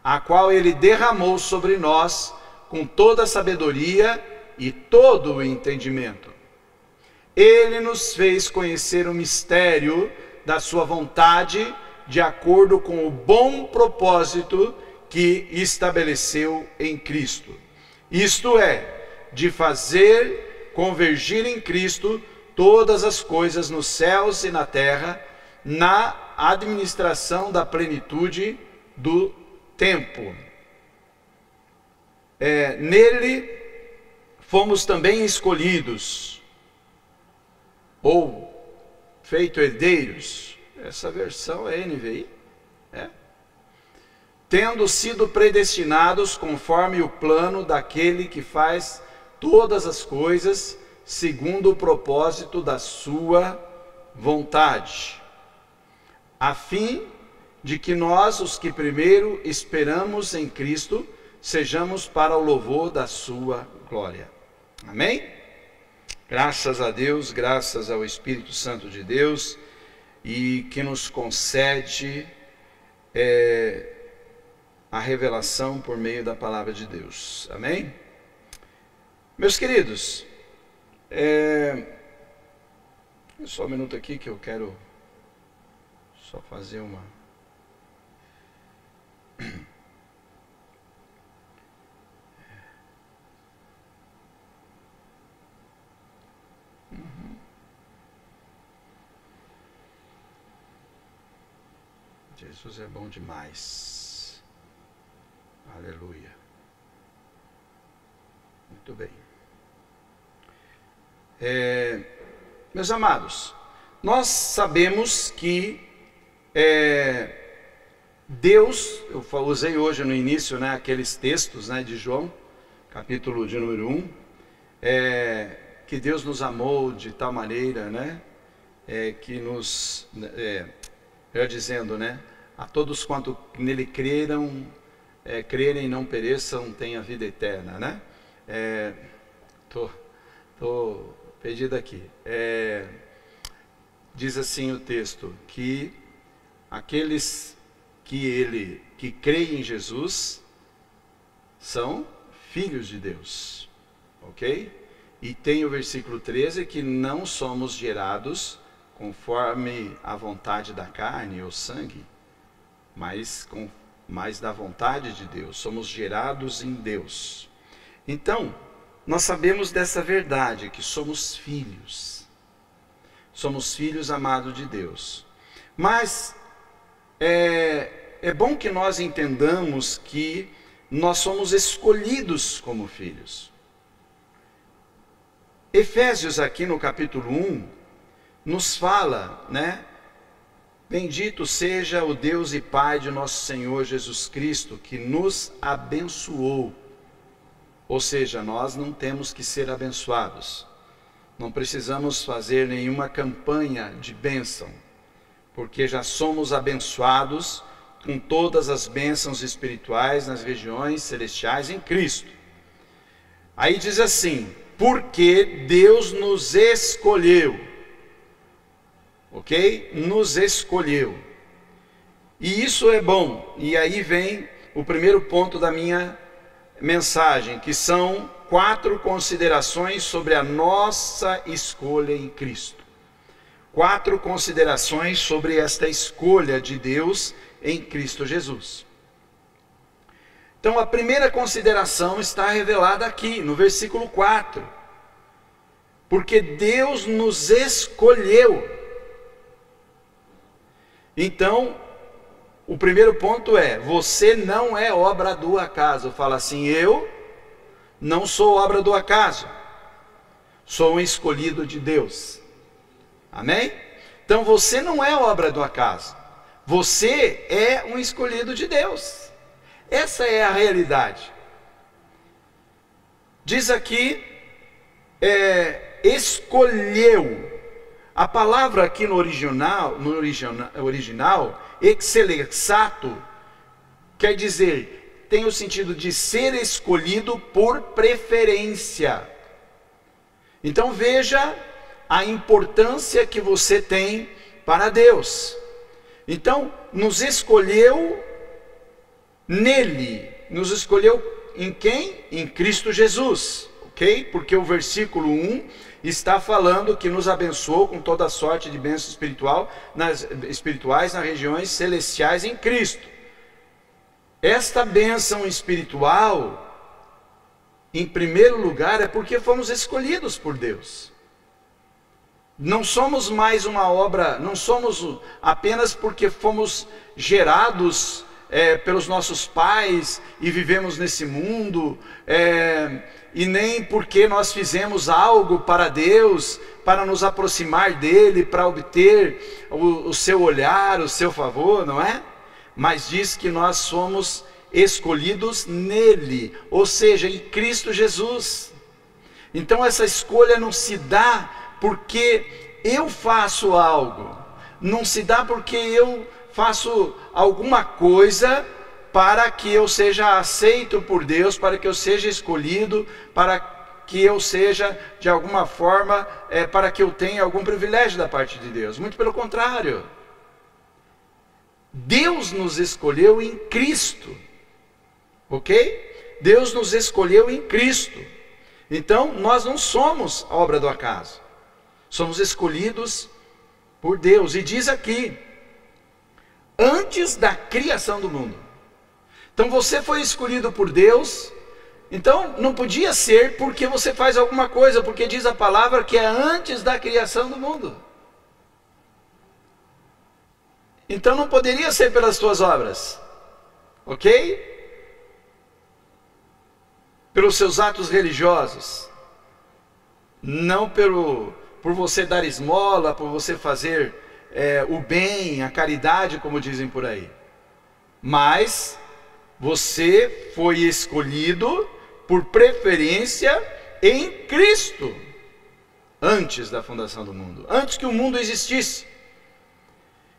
[SPEAKER 1] a qual ele derramou sobre nós com toda a sabedoria e todo o entendimento. Ele nos fez conhecer o mistério da sua vontade, de acordo com o bom propósito que estabeleceu em Cristo. Isto é, de fazer convergir em Cristo todas as coisas nos céus e na terra, na administração da plenitude do tempo. Nele fomos também escolhidos, ou feito herdeiros, essa versão é NVI, tendo sido predestinados conforme o plano daquele que faz todas as coisas segundo o propósito da sua vontade, a fim de que nós, os que primeiro esperamos em Cristo, sejamos para o louvor da sua glória. Amém? Graças a Deus, graças ao Espírito Santo de Deus, e que nos concede a revelação por meio da palavra de Deus. Amém? Meus queridos, só um minuto aqui que eu quero só fazer uma... Jesus é bom demais. Aleluia. Muito bem. Meus amados, nós sabemos que Deus, eu usei hoje no início, aqueles textos, de João, capítulo de número 1, que Deus nos amou de tal maneira, que nos, eu dizendo, a todos quanto nele crerem e não pereçam, tenham a vida eterna, tô perdido aqui. Diz assim o texto, que aqueles que creem em Jesus são filhos de Deus, ok? E tem o versículo 13, que não somos gerados conforme a vontade da carne ou sangue, mas da vontade de Deus, somos gerados em Deus. Então, nós sabemos dessa verdade, que somos filhos amados de Deus. Mas é bom que nós entendamos que nós somos escolhidos como filhos. Efésios aqui no capítulo 1 nos fala, bendito seja o Deus e Pai de nosso Senhor Jesus Cristo, que nos abençoou. Ou seja, nós não temos que ser abençoados. Não precisamos fazer nenhuma campanha de bênção, porque já somos abençoados com todas as bênçãos espirituais nas regiões celestiais em Cristo. Aí diz assim, porque Deus nos escolheu, ok? Nos escolheu. E isso é bom. E aí vem o primeiro ponto da minha mensagem, que são 4 considerações sobre a nossa escolha em Cristo. 4 considerações sobre esta escolha de Deus em Cristo Jesus. Então a primeira consideração está revelada aqui no versículo 4. Porque Deus nos escolheu. Então, o primeiro ponto é, você não é obra do acaso. Fala assim, eu não sou obra do acaso. Sou um escolhido de Deus. Amém? Então você não é obra do acaso. Você é um escolhido de Deus. Essa é a realidade. Diz aqui, escolheu. A palavra aqui no original, excelexato, quer dizer, tem o sentido de ser escolhido por preferência. Então veja a importância que você tem para Deus. Então, nos escolheu nele. Nos escolheu em quem? Em Cristo Jesus. Ok? Porque o versículo 1 está falando que nos abençoou com toda a sorte de bênçãos espirituais nas regiões celestiais em Cristo. Esta bênção espiritual, em primeiro lugar, é porque fomos escolhidos por Deus. Não somos mais uma obra, não somos apenas porque fomos gerados pelos nossos pais e vivemos nesse mundo, e nem porque nós fizemos algo para Deus, para nos aproximar dele, para obter o seu olhar, o seu favor, não é? Mas diz que nós somos escolhidos nele, ou seja, em Cristo Jesus. Então essa escolha não se dá porque eu faço algo, não se dá porque eu faço alguma coisa para que eu seja aceito por Deus, para que eu seja escolhido, para que eu seja de alguma forma, para que eu tenha algum privilégio da parte de Deus. Muito pelo contrário. Deus nos escolheu em Cristo, ok? Deus nos escolheu em Cristo. Então nós não somos obra do acaso, somos escolhidos por Deus. E diz aqui, antes da criação do mundo. Então você foi escolhido por Deus, então não podia ser porque você faz alguma coisa, porque diz a palavra que é antes da criação do mundo. Então não poderia ser pelas tuas obras, ok? Pelos seus atos religiosos, não por você dar esmola, por você fazer o bem, a caridade, como dizem por aí. Mas você foi escolhido por preferência em Cristo, antes da fundação do mundo, antes que o mundo existisse.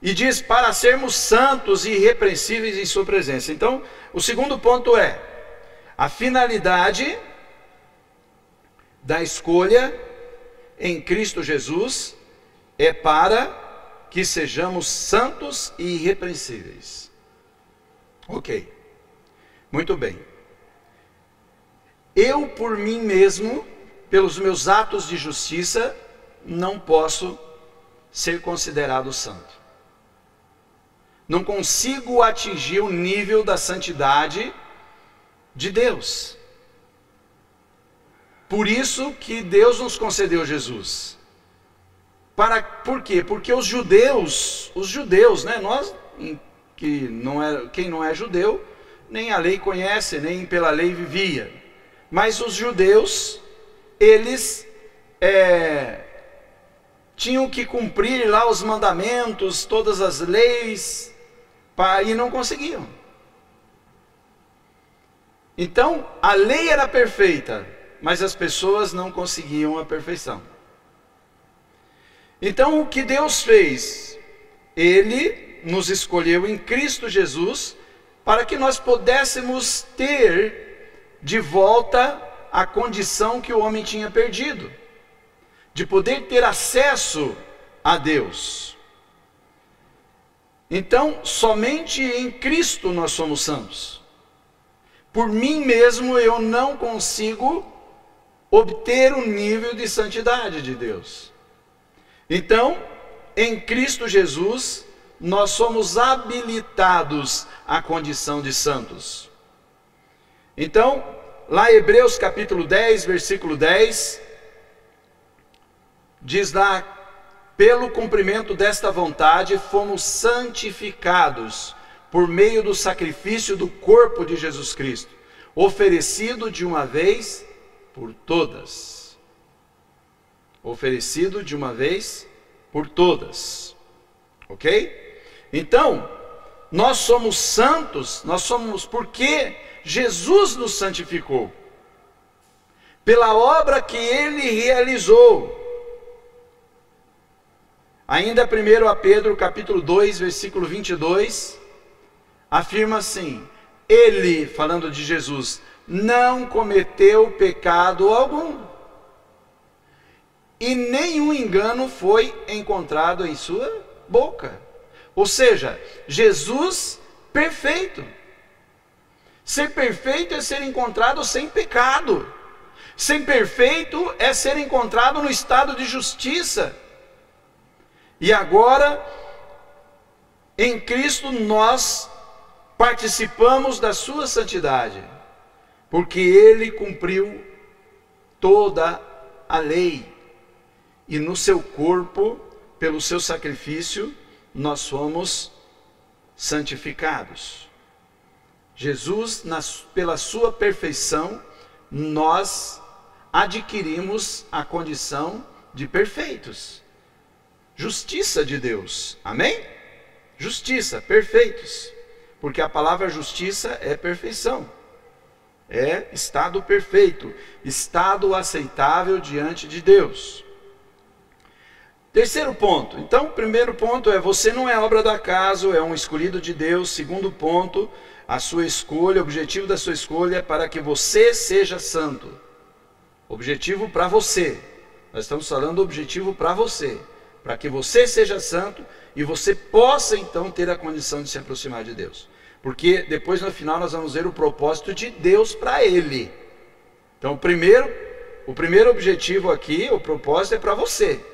[SPEAKER 1] E diz para sermos santos e irrepreensíveis em sua presença. Então, o segundo ponto é a finalidade da escolha em Cristo Jesus é para que sejamos santos e irrepreensíveis. Ok, muito bem. Eu por mim mesmo, pelos meus atos de justiça, não posso ser considerado santo. Não consigo atingir o nível da santidade de Deus. Por isso que Deus nos concedeu Jesus. Por quê? Porque os judeus, né? Nós, quem não é judeu, nem a lei conhece, nem pela lei vivia. Mas os judeus, eles tinham que cumprir lá os mandamentos, todas as leis, e não conseguiam. Então, a lei era perfeita, mas as pessoas não conseguiam a perfeição. Então, o que Deus fez? Ele nos escolheu em Cristo Jesus para que nós pudéssemos ter de volta a condição que o homem tinha perdido, de poder ter acesso a Deus. Então, somente em Cristo nós somos santos. Por mim mesmo eu não consigo obter o nível de santidade de Deus. Então, em Cristo Jesus, nós somos habilitados à condição de santos. Então, lá em Hebreus capítulo 10, versículo 10, diz lá: pelo cumprimento desta vontade fomos santificados por meio do sacrifício do corpo de Jesus Cristo, oferecido de uma vez por todas. Oferecido de uma vez por todas. Ok? Então, nós somos santos, nós somos porque Jesus nos santificou. Pela obra que Ele realizou. Ainda 1 Pedro capítulo 2, versículo 22, afirma assim: Ele, falando de Jesus, não cometeu pecado algum, e nenhum engano foi encontrado em sua boca. Ou seja, Jesus perfeito. Ser perfeito é ser encontrado sem pecado. Ser perfeito é ser encontrado no estado de justiça. E agora, em Cristo, nós participamos da sua santidade, porque Ele cumpriu toda a lei, e no seu corpo, pelo seu sacrifício, nós fomos santificados. Jesus, pela sua perfeição, nós adquirimos a condição de perfeitos. Justiça de Deus. Amém? Justiça, perfeitos. Porque a palavra justiça é perfeição. É estado perfeito, estado aceitável diante de Deus. Terceiro ponto. Então, o primeiro ponto é: você não é obra do acaso, é um escolhido de Deus. Segundo ponto, a sua escolha, o objetivo da sua escolha é para que você seja santo. Objetivo para você. Nós estamos falando do objetivo para você. Para que você seja santo e você possa então ter a condição de se aproximar de Deus. Porque depois no final nós vamos ver o propósito de Deus para ele. Então o primeiro objetivo aqui, o propósito é para você.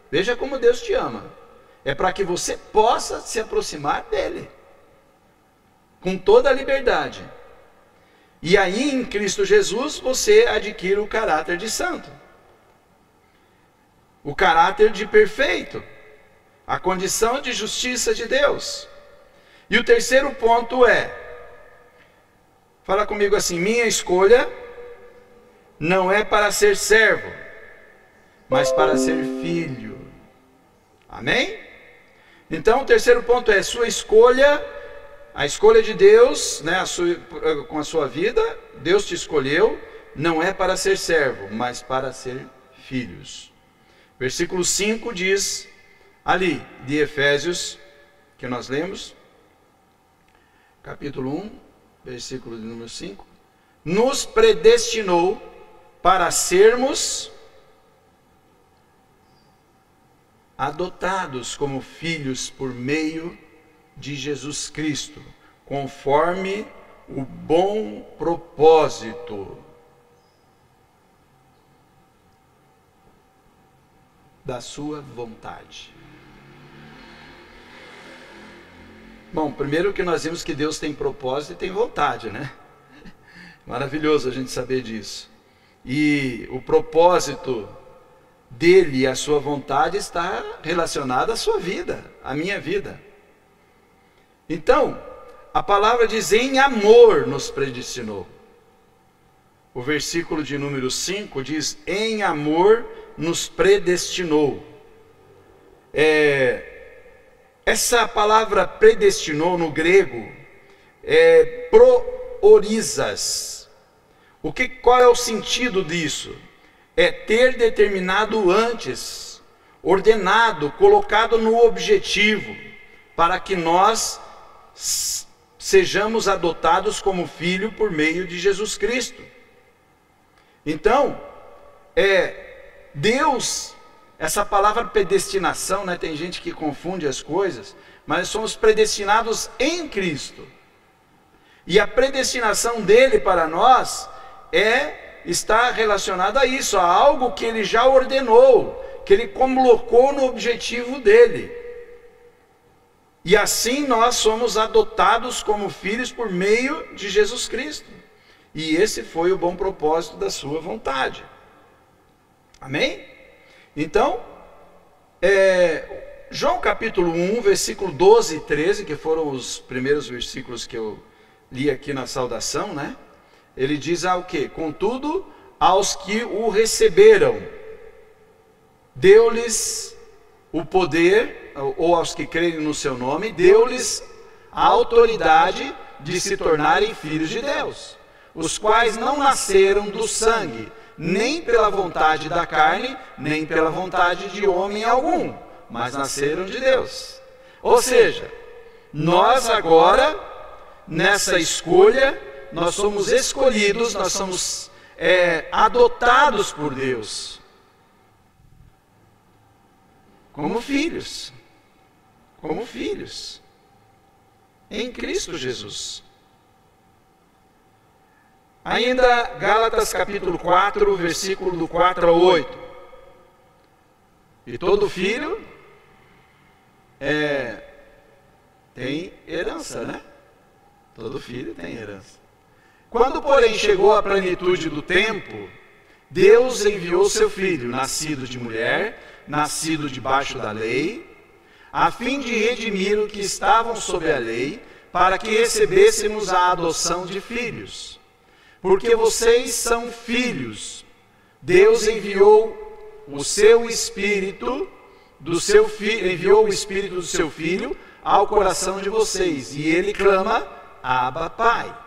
[SPEAKER 1] Veja como Deus te ama. É para que você possa se aproximar dele. Com toda a liberdade. E aí em Cristo Jesus você adquire o caráter de santo. O caráter de perfeito. A condição de justiça de Deus. E o terceiro ponto é, fala comigo assim: minha escolha não é para ser servo, mas para ser filho. Amém? Então o terceiro ponto é sua escolha, a escolha de Deus, né, com a sua vida, Deus te escolheu, não é para ser servo, mas para ser filhos. Versículo 5 diz, ali de Efésios, que nós lemos, capítulo 1, versículo de número 5, nos predestinou para sermos adotados como filhos por meio de Jesus Cristo, conforme o bom propósito da sua vontade. Bom, primeiro que nós vimos que Deus tem propósito e tem vontade, né? Maravilhoso a gente saber disso. E o propósito dele e a sua vontade está relacionado à sua vida, à minha vida. Então, a palavra diz: em amor nos predestinou. O versículo de número 5 diz: em amor nos predestinou. Essa palavra predestinou no grego é proorizas. Qual é o sentido disso? É ter determinado antes, ordenado, colocado no objetivo, para que nós sejamos adotados como filho por meio de Jesus Cristo. Então, Deus, essa palavra predestinação, né, tem gente que confunde as coisas, mas somos predestinados em Cristo. E a predestinação dele para nós está relacionada a isso, a algo que ele já ordenou, que ele colocou no objetivo dele. E assim nós somos adotados como filhos por meio de Jesus Cristo. E esse foi o bom propósito da sua vontade. Amém? Então, João capítulo 1, versículo 12 e 13, que foram os primeiros versículos que eu li aqui na saudação, né? Ele diz o quê? Contudo, aos que o receberam, deu-lhes o poder, ou aos que creem no seu nome, deu-lhes a autoridade de se tornarem filhos de Deus, os quais não nasceram do sangue, nem pela vontade da carne, nem pela vontade de homem algum, mas nasceram de Deus. Ou seja, nós agora, nessa escolha, nós somos escolhidos, nós somos adotados por Deus, como filhos, em Cristo Jesus. Ainda Gálatas capítulo 4, versículo do 4 ao 8. E todo filho tem herança, né? Todo filho tem herança. Quando, porém, chegou a plenitude do tempo, Deus enviou seu filho, nascido de mulher, nascido debaixo da lei, a fim de redimir os que estavam sob a lei, para que recebêssemos a adoção de filhos. Porque vocês são filhos. Deus enviou o seu Espírito enviou o Espírito do seu Filho ao coração de vocês, e ele clama, Abba, Pai.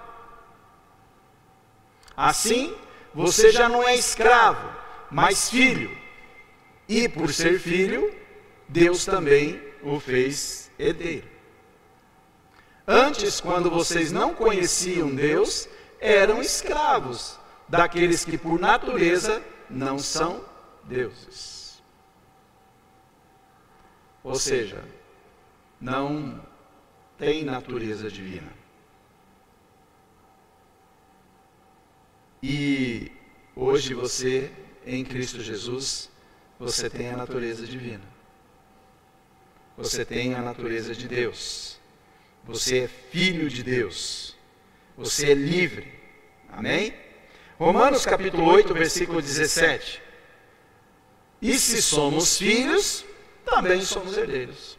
[SPEAKER 1] Assim, você já não é escravo, mas filho. E por ser filho, Deus também o fez herdeiro. Antes, quando vocês não conheciam Deus, eram escravos daqueles que por natureza não são deuses. Ou seja, não tem natureza divina. E hoje você, em Cristo Jesus, você tem a natureza divina. Você tem a natureza de Deus. Você é filho de Deus. Você é livre. Amém? Romanos capítulo 8, versículo 17. E se somos filhos, também somos herdeiros.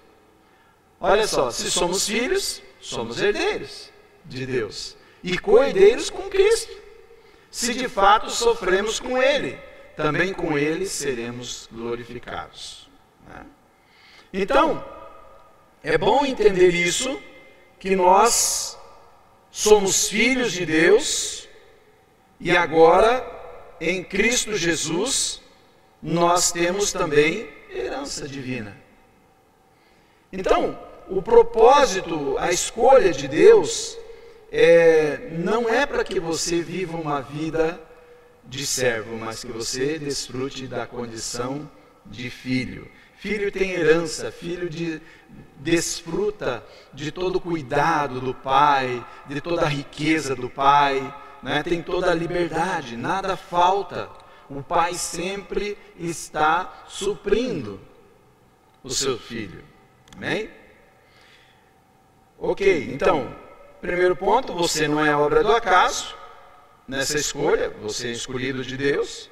[SPEAKER 1] Olha só, se somos filhos, somos herdeiros de Deus. E co-herdeiros com Cristo. Se de fato sofremos com Ele, também com Ele seremos glorificados. Então, é bom entender isso, que nós somos filhos de Deus, e agora, em Cristo Jesus, nós temos também herança divina. Então, o propósito, a escolha de Deus, não é para que você viva uma vida de servo, mas que você desfrute da condição de filho. Filho tem herança, filho desfruta de todo o cuidado do pai, de toda a riqueza do pai, né? Tem toda a liberdade, nada falta. O pai sempre está suprindo o seu filho. Amém? Ok, então, primeiro ponto, você não é obra do acaso nessa escolha, você é escolhido de Deus.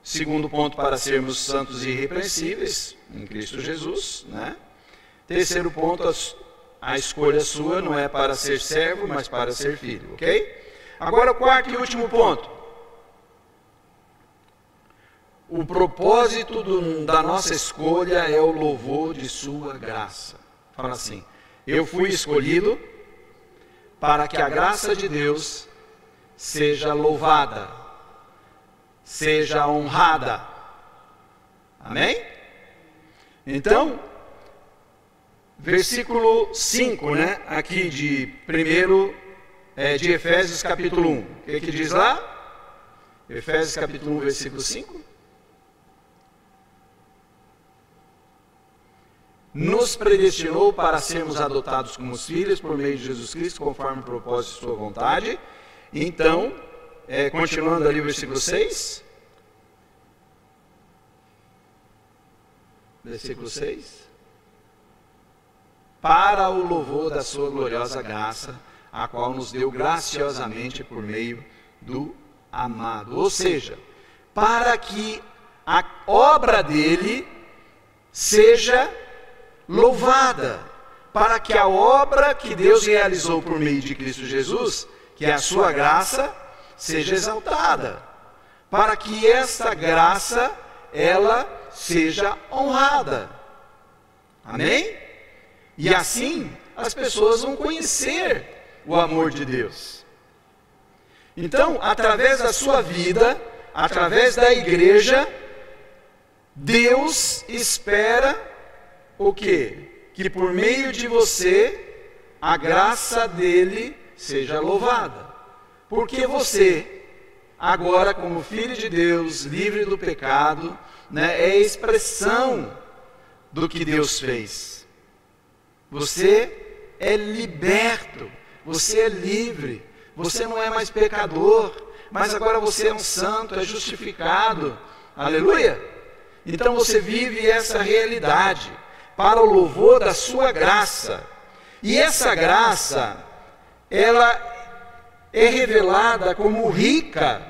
[SPEAKER 1] Segundo ponto, para sermos santos e irrepreensíveis em Cristo Jesus, né? Terceiro ponto, a escolha sua não é para ser servo, mas para ser filho, ok? Agora, o quarto e último ponto. O propósito da nossa escolha é o louvor de sua graça. Fala assim, eu fui escolhido para que a graça de Deus seja louvada, seja honrada. Amém? Então, versículo 5, né? Aqui de Efésios capítulo 1. O que diz lá? Efésios capítulo 1, versículo 5. Nos predestinou para sermos adotados como filhos por meio de Jesus Cristo, conforme o propósito de sua vontade. Então, continuando ali o versículo 6. Versículo 6. Para o louvor da sua gloriosa graça, a qual nos deu graciosamente por meio do amado. Ou seja, para que a obra dele seja louvada, para que a obra que Deus realizou por meio de Cristo Jesus, que é a sua graça, seja exaltada, para que essa graça, ela seja honrada. Amém? E assim, as pessoas vão conhecer o amor de Deus. Então, através da sua vida, através da igreja, Deus espera o quê? Que por meio de você, a graça dele seja louvada. Porque você, agora como filho de Deus, livre do pecado, né, é a expressão do que Deus fez. Você é liberto, você é livre, você não é mais pecador, mas agora você é um santo, é justificado. Aleluia! Então você vive essa realidade para o louvor da sua graça. E essa graça, ela é revelada como rica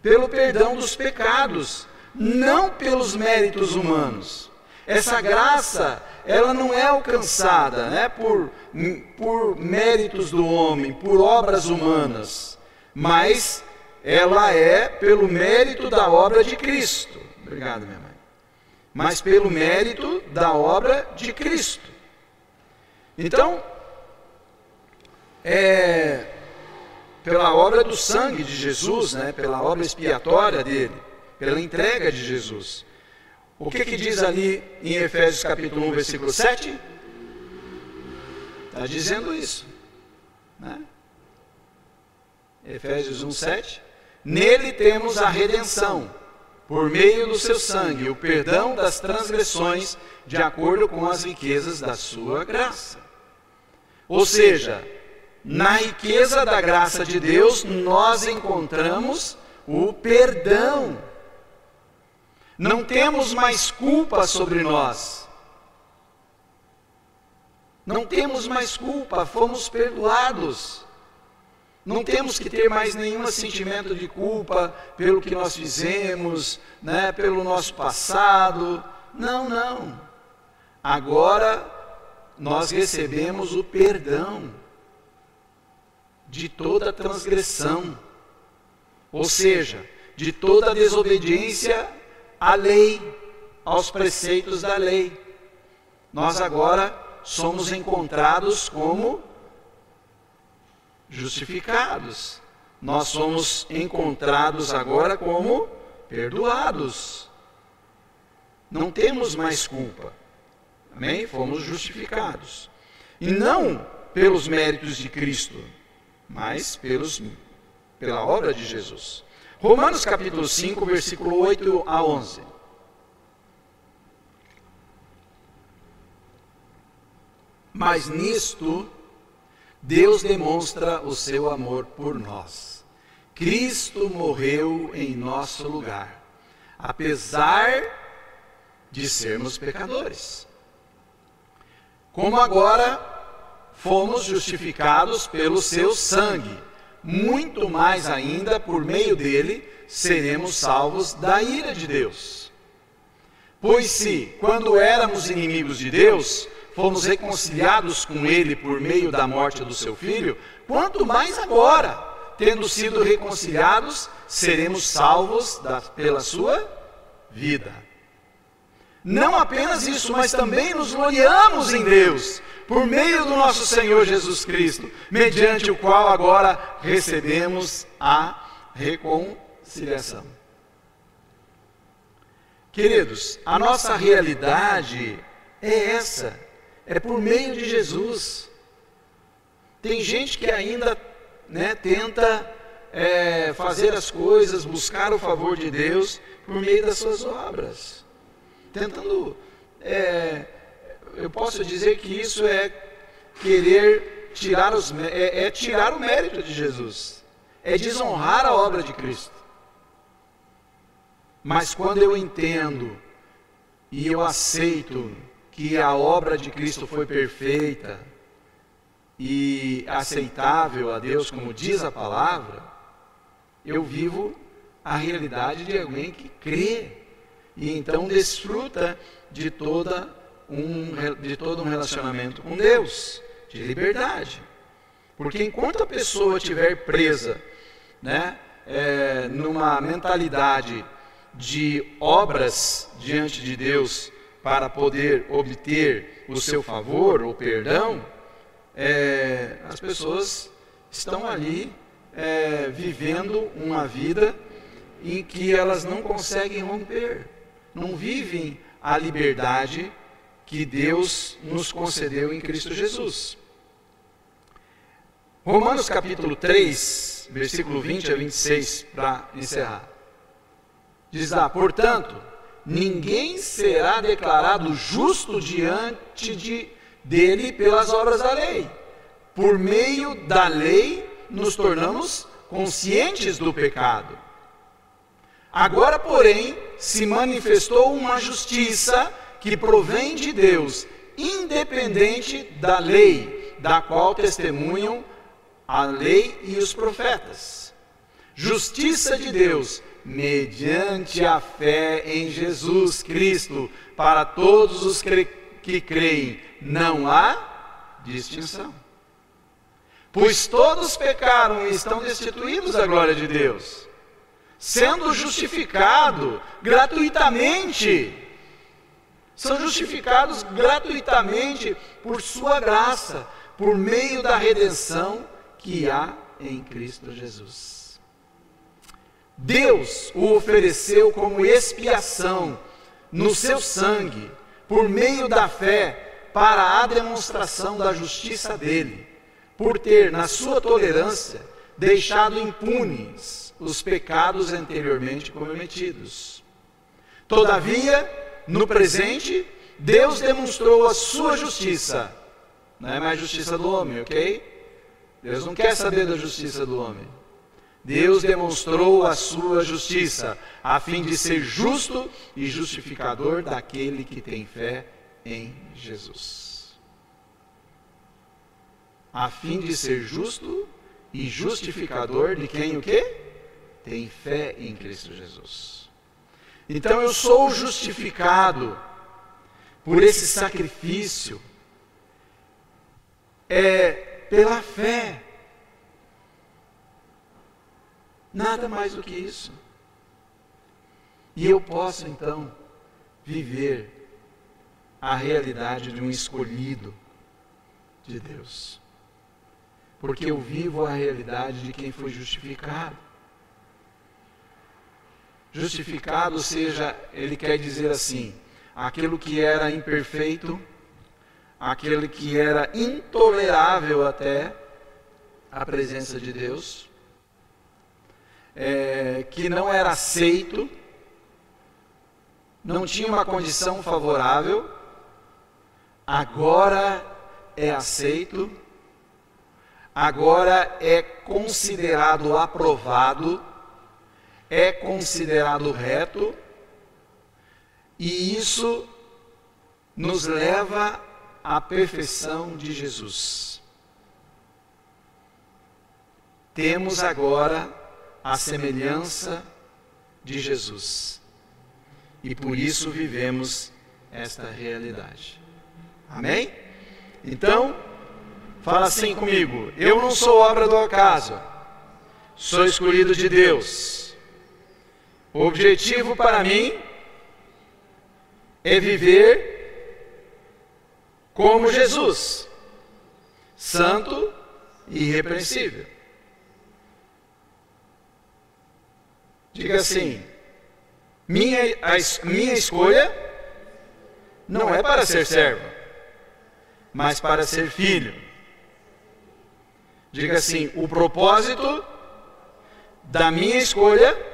[SPEAKER 1] pelo perdão dos pecados, não pelos méritos humanos. Essa graça ela não é alcançada, né, por méritos do homem, por obras humanas, mas ela é pelo mérito da obra de Cristo. Obrigado, minha mãe. Mas pelo mérito da obra de Cristo. Então, pela obra do sangue de Jesus, né, pela obra expiatória dele, pela entrega de Jesus. O que diz ali em Efésios capítulo 1, versículo 7? Está dizendo isso, né? Efésios 1, 7. Nele temos a redenção, por meio do seu sangue, o perdão das transgressões, de acordo com as riquezas da sua graça. Ou seja, na riqueza da graça de Deus, nós encontramos o perdão. Não temos mais culpa sobre nós. Não temos mais culpa, fomos perdoados. Não temos que ter mais nenhum sentimento de culpa pelo que nós fizemos, né, pelo nosso passado. Não, não. Agora nós recebemos o perdão de toda transgressão, ou seja, de toda desobediência à lei, aos preceitos da lei. Nós agora somos encontrados como justificados. Nós somos encontrados agora como perdoados. Não temos mais culpa. Amém? Fomos justificados. E não pelos méritos de Cristo, mas pela obra de Jesus. Romanos capítulo 5, versículo 8 a 11. Mas nisto Deus demonstra o seu amor por nós. Cristo morreu em nosso lugar, apesar de sermos pecadores. Como agora fomos justificados pelo seu sangue, muito mais ainda, por meio dele, seremos salvos da ira de Deus. Pois se, quando éramos inimigos de Deus, fomos reconciliados com ele por meio da morte do seu Filho, quanto mais agora, tendo sido reconciliados, seremos salvos pela sua vida. Não apenas isso, mas também nos gloriamos em Deus, por meio do nosso Senhor Jesus Cristo, mediante o qual agora recebemos a reconciliação. Queridos, a nossa realidade é essa. É por meio de Jesus. Tem gente que ainda, né, tenta fazer as coisas, buscar o favor de Deus por meio das suas obras. Tentando, eu posso dizer que isso é querer tirar tirar o mérito de Jesus. É desonrar a obra de Cristo. Mas quando eu entendo e eu aceito que a obra de Cristo foi perfeita e aceitável a Deus, como diz a palavra, eu vivo a realidade de alguém que crê e então desfruta de todo um relacionamento com Deus, de liberdade. Porque enquanto a pessoa estiver presa, né, numa mentalidade de obras diante de Deus, para poder obter o seu favor ou perdão, as pessoas estão ali vivendo uma vida em que elas não conseguem romper, não vivem a liberdade que Deus nos concedeu em Cristo Jesus. Romanos capítulo 3, versículo 20 a 26, para encerrar. Diz lá, portanto, ninguém será declarado justo diante dele pelas obras da lei. Por meio da lei, nos tornamos conscientes do pecado. Agora, porém, se manifestou uma justiça que provém de Deus, independente da lei, da qual testemunham a lei e os profetas. Justiça de Deus, mediante a fé em Jesus Cristo, para todos os que creem, não há distinção. Pois todos pecaram e estão destituídos da glória de Deus, sendo justificado gratuitamente. São justificados gratuitamente por sua graça, por meio da redenção que há em Cristo Jesus. Deus o ofereceu como expiação no seu sangue, por meio da fé, para a demonstração da justiça dele, por ter, na sua tolerância, deixado impunes os pecados anteriormente cometidos. Todavia, no presente, Deus demonstrou a sua justiça. Não é mais justiça do homem, ok? Deus não quer saber da justiça do homem. Deus demonstrou a sua justiça, a fim de ser justo e justificador daquele que tem fé em Jesus. A fim de ser justo e justificador de quem o quê? Tem fé em Cristo Jesus. Então eu sou justificado por esse sacrifício, pela fé. Nada mais do que isso. E eu posso então viver a realidade de um escolhido de Deus. Porque eu vivo a realidade de quem foi justificado. Justificado, ou seja, ele quer dizer assim, aquilo que era imperfeito, aquele que era intolerável até a presença de Deus, que não era aceito, não tinha uma condição favorável, agora é aceito, agora é considerado aprovado, é considerado reto, e isso nos leva à perfeição de Jesus. Temos agora a semelhança de Jesus, e por isso vivemos esta realidade. Amém? Então, fala assim comigo: eu não sou obra do acaso, sou escolhido de Deus. O objetivo para mim é viver como Jesus, santo e irrepreensível. Diga assim: minha escolha não é para ser servo, mas para ser filho. Diga assim: o propósito da minha escolha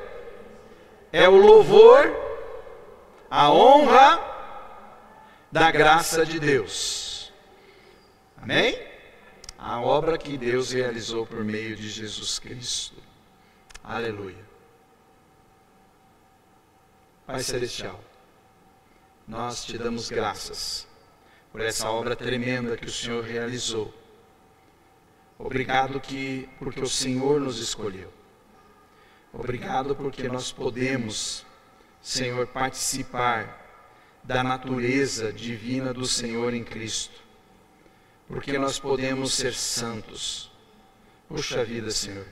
[SPEAKER 1] é o louvor, a honra da graça de Deus. Amém? A obra que Deus realizou por meio de Jesus Cristo. Aleluia. Pai Celestial, nós te damos graças por essa obra tremenda que o Senhor realizou. Obrigado porque o Senhor nos escolheu. Obrigado porque nós podemos, Senhor, participar da natureza divina do Senhor em Cristo. Porque nós podemos ser santos. Puxa vida, Senhor.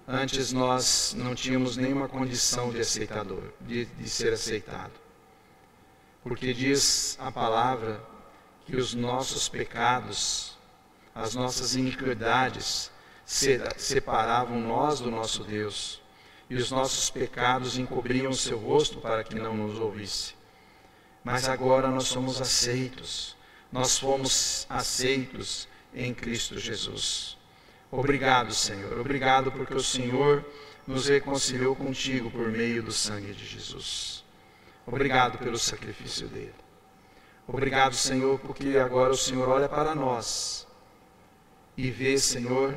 [SPEAKER 1] Antes nós não tínhamos nenhuma condição de ser aceitado. Porque diz a palavra que os nossos pecados, as nossas iniquidades, separavam nós do nosso Deus, e os nossos pecados encobriam o seu rosto para que não nos ouvisse. Mas agora nós somos aceitos, nós fomos aceitos em Cristo Jesus. Obrigado, Senhor, obrigado porque o Senhor nos reconciliou contigo por meio do sangue de Jesus. Obrigado pelo sacrifício dele. Obrigado, Senhor, porque agora o Senhor olha para nós e vê, Senhor,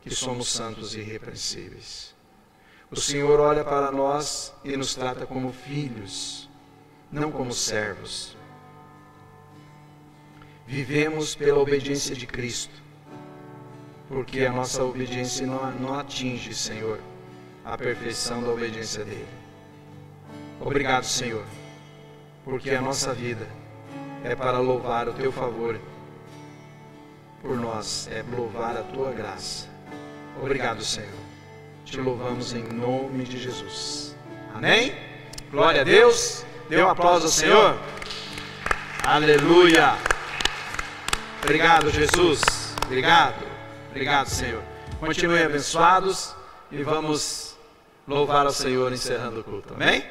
[SPEAKER 1] que somos santos e irrepreensíveis. O Senhor olha para nós e nos trata como filhos, não como servos. Vivemos pela obediência de Cristo, porque a nossa obediência não atinge, Senhor, a perfeição da obediência dele. Obrigado, Senhor, porque a nossa vida é para louvar o teu favor por nós, é louvar a tua graça. Obrigado, Senhor. Te louvamos em nome de Jesus. Amém? Glória a Deus. Dê um aplauso ao Senhor. Aleluia. Obrigado, Jesus. Obrigado. Obrigado, Senhor. Continuem abençoados e vamos louvar ao Senhor encerrando o culto. Amém?